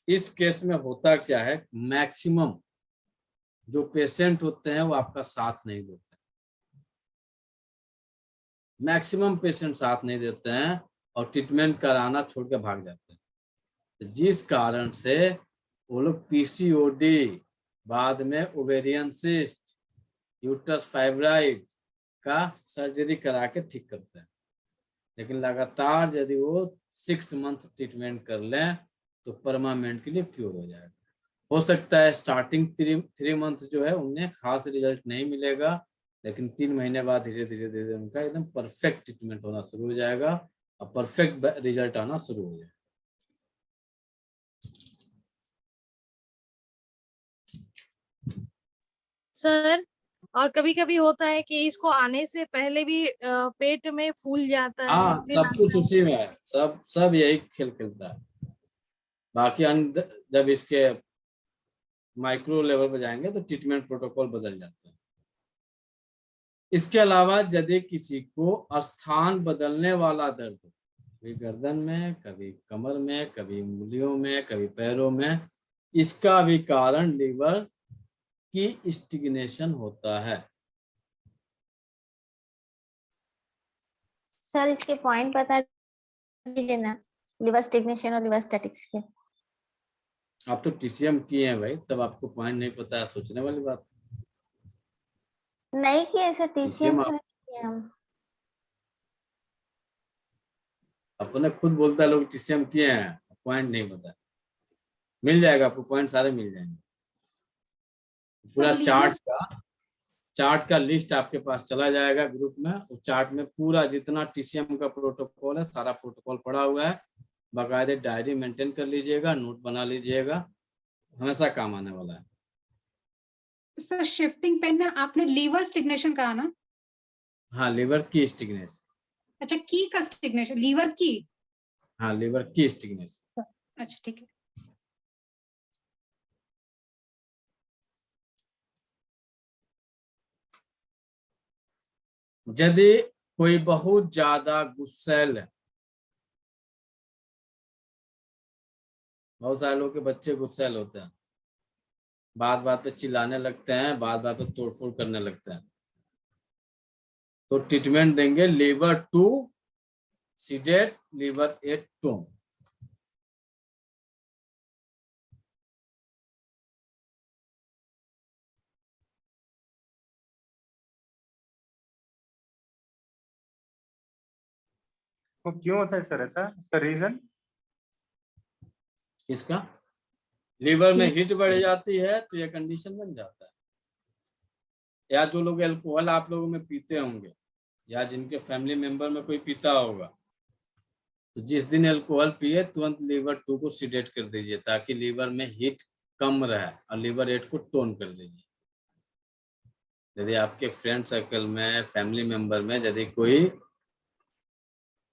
Speaker 1: इस केस में होता क्या है, मैक्सिमम जो पेशेंट होते हैं वो आपका साथ नहीं देते, मैक्सिमम पेशेंट साथ नहीं देते हैं और ट्रीटमेंट कराना छोड़ के भाग जाते हैं, जिस कारण से वो लोग पीसीओडी, बाद में ओवेरियन सिस्ट, यूट्रस फाइब्राइड का सर्जरी करा के ठीक करते हैं। लेकिन लगातार यदि वो 6 मंथ ट्रीटमेंट कर लें तो परमानेंट के लिए क्योर हो जाएगा। हो सकता है स्टार्टिंग 3 मंथ जो है उन्हें खास रिजल्ट नहीं मिलेगा, लेकिन 3 महीने बाद धीरे धीरे उनका एकदम परफेक्ट ट्रीटमेंट होना शुरू हो जाएगा और परफेक्ट रिजल्ट आना शुरू हो जाएगा।
Speaker 6: सर, और कभी कभी होता है कि इसको आने से पहले भी पेट में फूल जाता है।
Speaker 1: हाँ, सब कुछ उसी में है, सब यही खेल खेलता है। बाकी जब इसके माइक्रो लेवल पर जाएंगे तो ट्रीटमेंट प्रोटोकॉल बदल जाते हैं। इसके अलावा यदि किसी को स्थान बदलने वाला दर्द, कभी गर्दन में, कभी कमर में, कभी उंगलियों में, कभी पैरों में। इसका भी कारण लीवर की स्टिग्नेशन होता है।
Speaker 7: सर इसके पॉइंट बता दीजिए ना, लिवर स्टिग्नेशन और लिवर स्टैटिक्स के।
Speaker 1: आप तो टीसीएम किए हैं भाई, तब आपको पॉइंट नहीं पता है, सोचने वाली बात।
Speaker 7: नहीं किए सर, टीसीएम
Speaker 1: आप-
Speaker 7: तो नहीं किए हम।
Speaker 1: अपने खुद बोलता है लोग टीसीएम किए हैं, पॉइंट नहीं पता। मिल जाएगा आपको, पॉइंट सारे मिल जाएंगे। पूरा चार्ट का लिस्ट आपके पास चला जाएगा ग्रुप में। उस चार्ट में पूरा जितना टीसीएम का प्रोटोकॉल है, सारा प्रोटोकॉल पड़ा हुआ है। बाकायदे डायरी मेंटेन कर लीजिएगा, नोट बना लीजिएगा, हमेशा काम आने वाला है।
Speaker 4: सर शिफ्टिंग पेन में आपने लीवर स्टिग्नेशन कहा ना?
Speaker 1: हाँ, लीवर की स्टिग्नेस।
Speaker 4: अच्छा, की का स्टिग्नेशन, लीवर की?
Speaker 1: हाँ, लीवर की स्टिग्नेस।
Speaker 4: अच्छा ठीक है।
Speaker 1: यदि कोई बहुत ज्यादा गुस्सैल है, बहुत सारे लोग के बच्चे गुस्सैल होते हैं, बात बात पे चिल्लाने लगते हैं, बात बात पे तोड़फोड़ करने लगते हैं, तो ट्रीटमेंट देंगे लीवर 2 सीडेट लीवर 8 टोन।
Speaker 11: वो क्यों होता है सर ऐसा, इसका रीजन?
Speaker 1: इसका लीवर में हीट बढ़ जाती है तो यह कंडीशन बन जाता है। या जो लोग अल्कोहल आप लोगों में पीते होंगे, या जिनके फैमिली मेंबर में कोई पीता होगा, तो जिस दिन अल्कोहल पिए तुरंत लीवर 2 को सीडेट कर दीजिए, ताकि लीवर में हीट कम रहे, और लीवर 8 को टोन कर दीजिए। यदि आपके फ्रेंड सर्कल में, फैमिली मेंबर में यदि कोई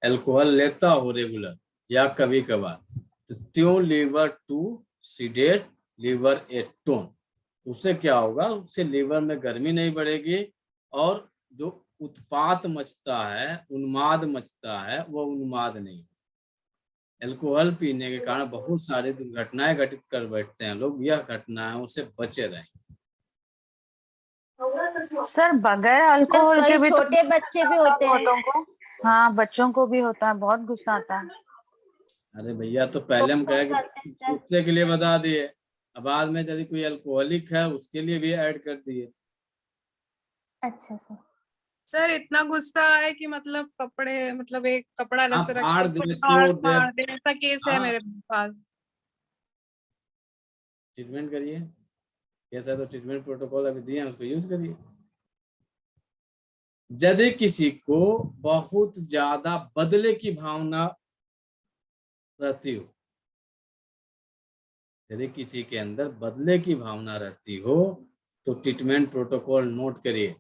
Speaker 1: अल्कोहल लेता हो रेगुलर या कभी कभार, तो त्यों लीवर 2 सीडेट लीवर 8 टोन। उससे क्या होगा, उससे लीवर में गर्मी नहीं बढ़ेगी, और जो उत्पात मचता है, उन्माद मचता है, वो उन्माद नहीं। अल्कोहल पीने के कारण बहुत सारी दुर्घटनाएं घटित कर बैठते हैं लोग। यह घटनाओं से बचे रहें।
Speaker 10: सर बगैर अल्कोहल के भी
Speaker 7: छोटे बच्चे भी होते हैं।
Speaker 10: हाँ, बच्चों को भी होता है, बहुत गुस्सा आता है।
Speaker 1: अरे भैया, तो पहले हम कहे कि गुस्से के लिए बता दिए, अब बाद में यदि कोई अल्कोहलिक है उसके लिए भी ऐड कर दिए।
Speaker 7: अच्छा सर।
Speaker 3: सर इतना गुस्सा है कि मतलब कपड़े, मतलब एक कपड़ा अलग से
Speaker 1: फाड़ दे,
Speaker 3: फाड़
Speaker 1: तोड़ दे।
Speaker 3: दे, ऐसा केस है मेरे पास।
Speaker 1: ट्रीटमेंट करिए, कैसा तो ट्रीटमेंट प्रोटोकॉल अभी दिए हैं, उसको यूज करिए। यदि किसी को बहुत ज्यादा बदले की भावना रहती हो, यदि किसी के अंदर बदले की भावना रहती हो, तो ट्रीटमेंट प्रोटोकॉल नोट करिए।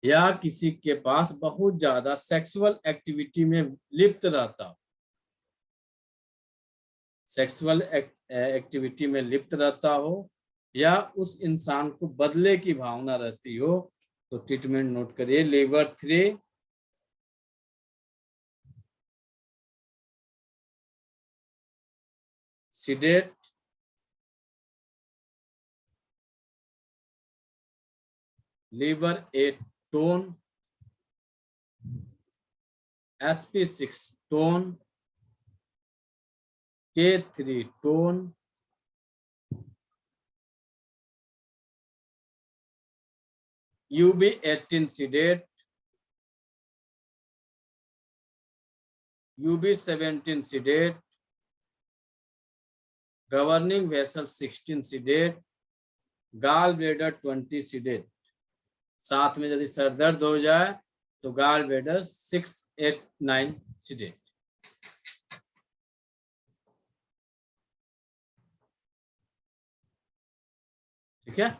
Speaker 1: या किसी के पास बहुत ज्यादा सेक्सुअल एक्टिविटी में लिप्त रहता हो, सेक्सुअल एक्टिविटी में लिप्त रहता हो, या उस इंसान को बदले की भावना रहती हो, तो ट्रीटमेंट नोट करिए liver 3 sedate liver 8 tone, SP6 tone, K3 tone, UB18 sedate, UB17 sedate, governing vessel 16 sedate, gall bladder 20 sedate. साथ में यदि सर दर्द हो जाए तो गाल ब्लेडर 6, 8, 9 सीडेट। ठीक है।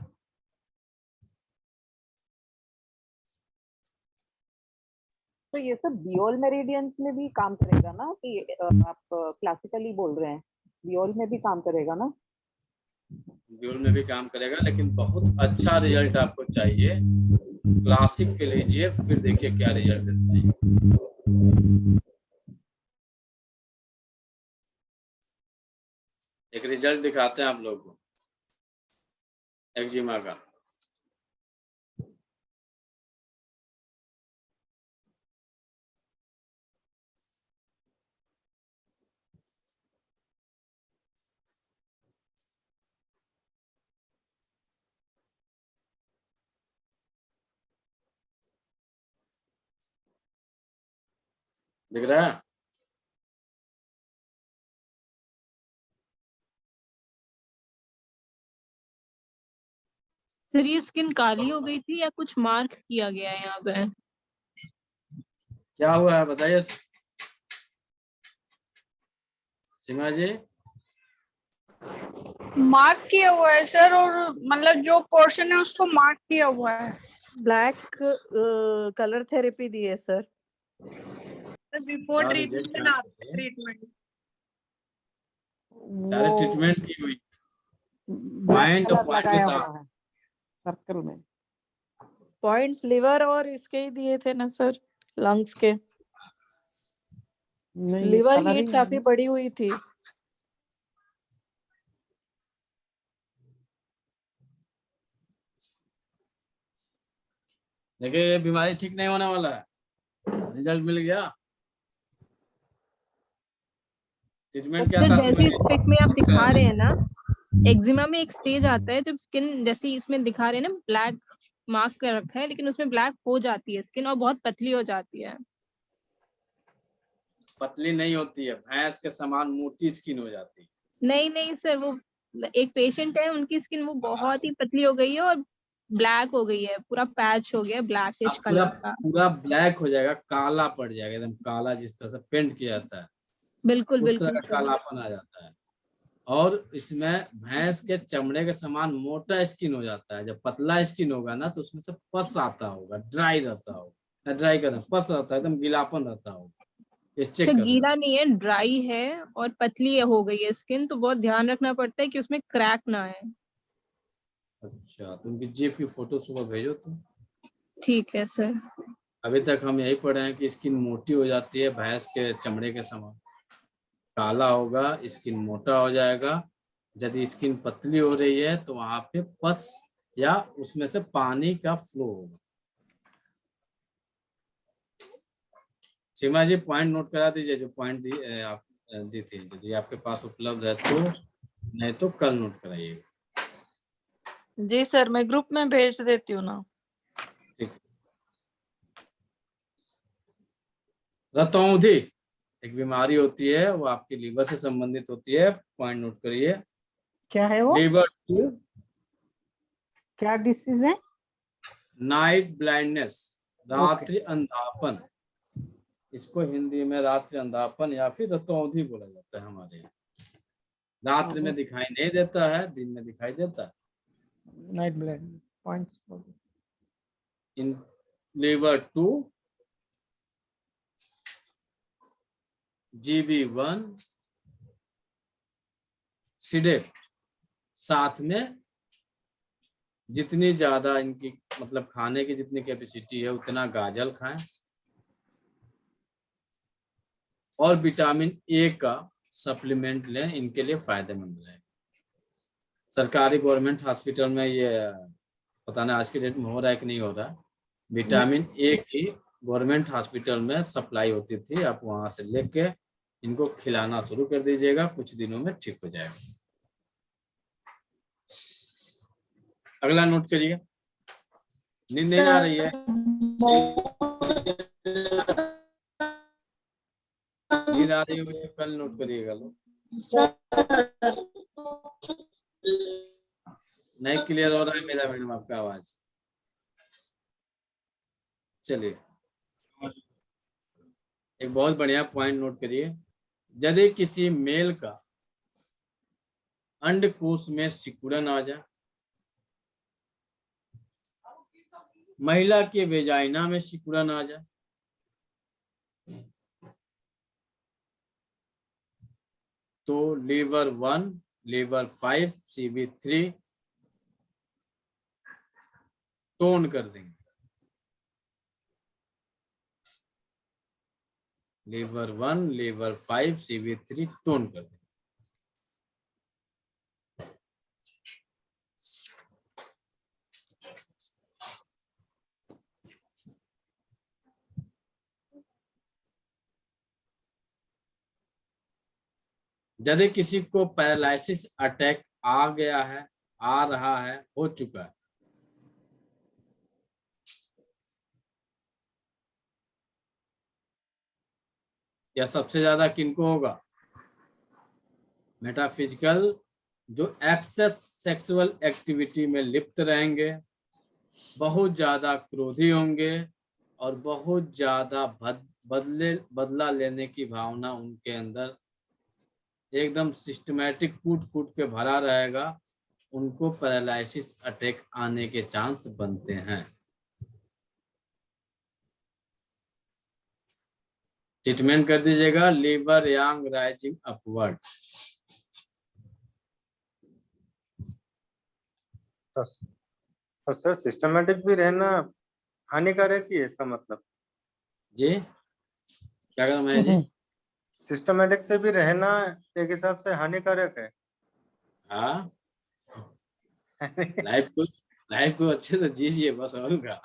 Speaker 13: तो ये सब बियोल मेरिडियंस में भी काम करेगा ना, कि आप क्लासिकली बोल रहे हैं, बियोल में भी काम करेगा ना?
Speaker 1: बियोल में भी काम करेगा, लेकिन बहुत अच्छा रिजल्ट आपको चाहिए। क्लासिक पे लीजिए, फिर देखिए क्या रिजल्ट देता है। एक रिजल्ट दिखाते हैं आप लोगों को एक्जिमा का। दिख रहा है?
Speaker 6: सर ये स्किन काली हो गई थी या कुछ मार्क किया गया है यहाँ पे?
Speaker 1: क्या हुआ है बताइए सीमा जी।
Speaker 3: मार्क किया हुआ है सर, और मतलब जो पोर्शन है उसको मार्क किया हुआ है।
Speaker 13: ब्लैक कलर थेरेपी दी है सर।
Speaker 3: बिफोर
Speaker 1: क्या
Speaker 3: ट्रीटमेंट
Speaker 1: रिजल्ट
Speaker 3: एंड
Speaker 1: क्या
Speaker 3: आफ्टर
Speaker 1: है?
Speaker 3: ट्रीटमेंट।
Speaker 1: सारे ट्रीटमेंट की हुई
Speaker 13: ब्लैक
Speaker 1: पॉइंट और
Speaker 13: कलर
Speaker 1: पॉइंट के
Speaker 13: लगाया
Speaker 1: साथ।
Speaker 13: हुआ है सर्कल में। पॉइंट्स लिवर और इसके ही दिए थे ना सर, लंग्स के। लिवर हीट काफी बड़ी हुई थी।
Speaker 1: देखिए ये बीमारी ठीक नहीं होने वाला है। रिजल्ट मिल गया। ट्रीटमेंट क्या
Speaker 6: सर
Speaker 1: था
Speaker 6: जैसे इस पिक में आप दिखा रहे
Speaker 1: सीमा?
Speaker 6: हैं ना, एक्जिमा में एक स्टेज आता है जब स्किन जैसे इसमें दिखा रहे हैं ना, ब्लैक मार्क कर रखा है, लेकिन उसमें ब्लैक हो जाती है स्किन और बहुत पतली हो जाती है।
Speaker 1: पतली नहीं होती है, भैंस के समान मोटी स्किन हो जाती है।
Speaker 6: नहीं नहीं सर, वो एक पेशेंट है, उनकी स्किन वो बहुत ही पतली हो गई है और ब्लैक हो गई है, पूरा पैच हो गया ब्लैकिश
Speaker 1: अब पूरा
Speaker 6: कलर का।
Speaker 1: पूरा ब्लैक हो जाएगा, काला पड़ जाएगा एकदम काला, जिस तरह से पेंट किया जाता है
Speaker 6: बिल्कुल
Speaker 1: उस तरह
Speaker 6: बिल्कुल
Speaker 1: का
Speaker 6: सर।
Speaker 1: कालापन आ जाता है। और इसमें भैंस के चमड़े के समान मोटा स्किन हो जाता है। जब पतला स्किन होगा ना तो उसमें से पस आता होगा, ड्राई रहता होगा, ड्राई करना पस रहता है, एकदम गीलापन रहता होगा। ये
Speaker 6: सर
Speaker 1: चेक करना।
Speaker 6: गीला नहीं है, ड्राई है और पतली हो गई है स्किन, तो बहुत ध्यान रखना पड़ता है कि उसमें क्रैक ना आए।
Speaker 1: अच्छा तो उनकी जीभ की फोटो सुबह भेजो तो।
Speaker 6: ठीक है सर।
Speaker 1: अभी तक हम यही पढ़े हैं कि स्किन मोटी हो जाती है भैंस के चमड़े के समान, काला होगा, स्किन मोटा हो जाएगा। यदि स्किन पतली हो रही है तो वहां पे पस या उसमें से पानी का फ्लो होगा। सीमा जी पॉइंट नोट करा दीजिए, जो पॉइंट दी थी, यदि आपके पास उपलब्ध है तो, नहीं तो कल नोट कराइएगा।
Speaker 13: जी सर, मैं ग्रुप में भेज देती हूँ ना।
Speaker 1: ठीक। रतौंधी एक बीमारी होती है, वो आपकी लीवर से संबंधित होती है। पॉइंट नोट करिए।
Speaker 13: क्या है वो?
Speaker 1: लीवर 2
Speaker 13: क्या डिसीज है?
Speaker 1: नाइट ब्लाइंडनेस, रात्रि अंधापन। इसको हिंदी में रात्रि अंधापन या फिर रतौंधी बोला जाता है हमारे यहाँ। रात्रि में दिखाई नहीं देता है, दिन में दिखाई देता है।
Speaker 13: Night blind points.
Speaker 1: In liver 2, GB1, sedate. साथ में जितनी ज्यादा इनकी मतलब खाने की जितनी कैपेसिटी है उतना गाजर खाएं, और विटामिन ए का सप्लीमेंट लें, इनके लिए फायदेमंद है। सरकारी गवर्नमेंट हॉस्पिटल में ये पता नहीं आज के डेट में हो रहा है कि नहीं हो रहा है। विटामिन ए की गवर्नमेंट हॉस्पिटल में सप्लाई होती थी, आप वहां से लेके इनको खिलाना शुरू कर दीजिएगा, कुछ दिनों में ठीक हो जाएगा। अगला नोट करिए। नींद नहीं आ रही है? नींद आ रही होगी तो कल नोट करिएगा लोग। नहीं क्लियर हो रहा है मेरा मैडम आपका आवाज? चलिए एक बहुत बढ़िया पॉइंट नोट करिए। यदि किसी मेल का अंडकोश में सिकुड़न आ जाए, महिला के वेजाइना में सिकुड़न आ जाए, तो लीवर 1, लीवर 5, CB3 टोन कर देंगे। लीवर 1, लीवर 5, CV3 टोन कर दें। यदि किसी को पैरालिसिस अटैक आ गया है, आ रहा है, हो चुका है, या सबसे ज्यादा किनको होगा? मेटाफिजिकल जो एक्सेस सेक्सुअल एक्टिविटी में लिप्त रहेंगे, बहुत ज्यादा क्रोधी होंगे और बहुत ज्यादा बदला लेने की भावना उनके अंदर एकदम सिस्टमैटिक कूट कूट के भरा रहेगा, उनको पैरालिसिस अटैक आने के चांस बनते हैं। ट्रीटमेंट कर दीजिएगा लीवर यांग राइजिंग अपवर्ड।
Speaker 11: तो सर सिस्टमेटिक भी रहना हानिकारक ही है इसका मतलब?
Speaker 1: जी क्या करूं मैं जी?
Speaker 11: सिस्टमेटिक से भी रहना एक हिसाब से हानिकारक है।
Speaker 1: हाँ, लाइफ को अच्छे से जीजिए बस, और क्या।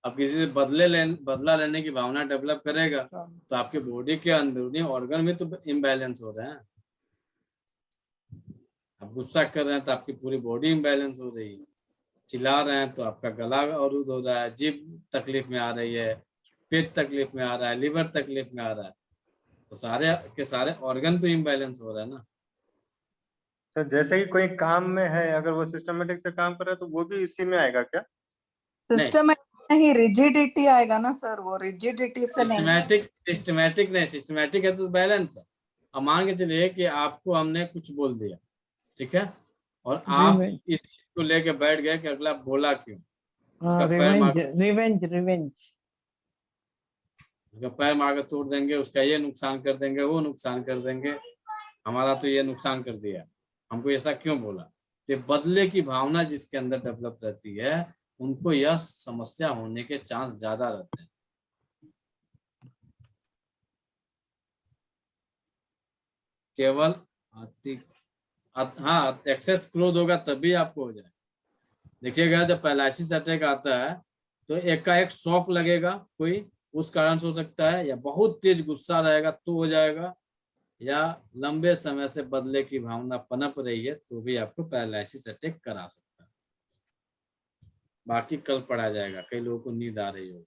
Speaker 1: अब किसी से बदला लेने की भावना डेवलप करेगा तो आपके बॉडी के अंदरूनी ऑर्गन में तो इम्बैलेंस हो रहे हैं। आप गुस्सा कर रहे हैं तो आपकी पूरी बॉडी इम्बैलेंस हो रही है, चिल्ला रहे हैं तो आपका गला अवरुद्ध हो रहा है, जीभ तकलीफ में आ रही है, पेट तकलीफ में आ रहा है, लिवर तकलीफ में आ रहा है, तो सारे के सारे ऑर्गन तो इम्बैलेंस हो रहा है ना।
Speaker 11: तो जैसे कि कोई काम में है, अगर वो सिस्टमेटिक से काम कर रहा है तो वो भी इसी में आएगा क्या?
Speaker 15: सिस्टमेटिक नहीं, रिजिडिटी आएगा ना सर, वो रिजिडिटी से नहीं।
Speaker 1: सिस्टमेटिक नहीं, सिस्टमेटिक है तो बैलेंस है। अब मान के चलिए कि आपको हमने कुछ बोल दिया, ठीक है, और आप इस चीज को लेके बैठ गए कि अगला बोला क्यों, उसका पैर मार के तोड़ देंगे, उसका ये नुकसान कर देंगे, वो नुकसान कर देंगे, हमारा तो ये नुकसान कर दिया, हमको ऐसा क्यों बोला। ये बदले की भावना जिसके अंदर डेवलप रहती है, उनको यह समस्या होने के चांस ज्यादा रहते हैं। केवल हाँ, एक्सेस क्रोध होगा तभी आपको हो जाए। देखिएगा जब पैरालिसिस अटैक आता है तो एकाएक शॉक लगेगा, कोई उस कारण से हो सकता है, या बहुत तेज गुस्सा रहेगा तो हो जाएगा, या लंबे समय से बदले की भावना पनप रही है तो भी आपको पैरालिसिस अटैक करा सकता है। बाकी कल पढ़ा जाएगा, कई लोगों को नींद आ रही होगी।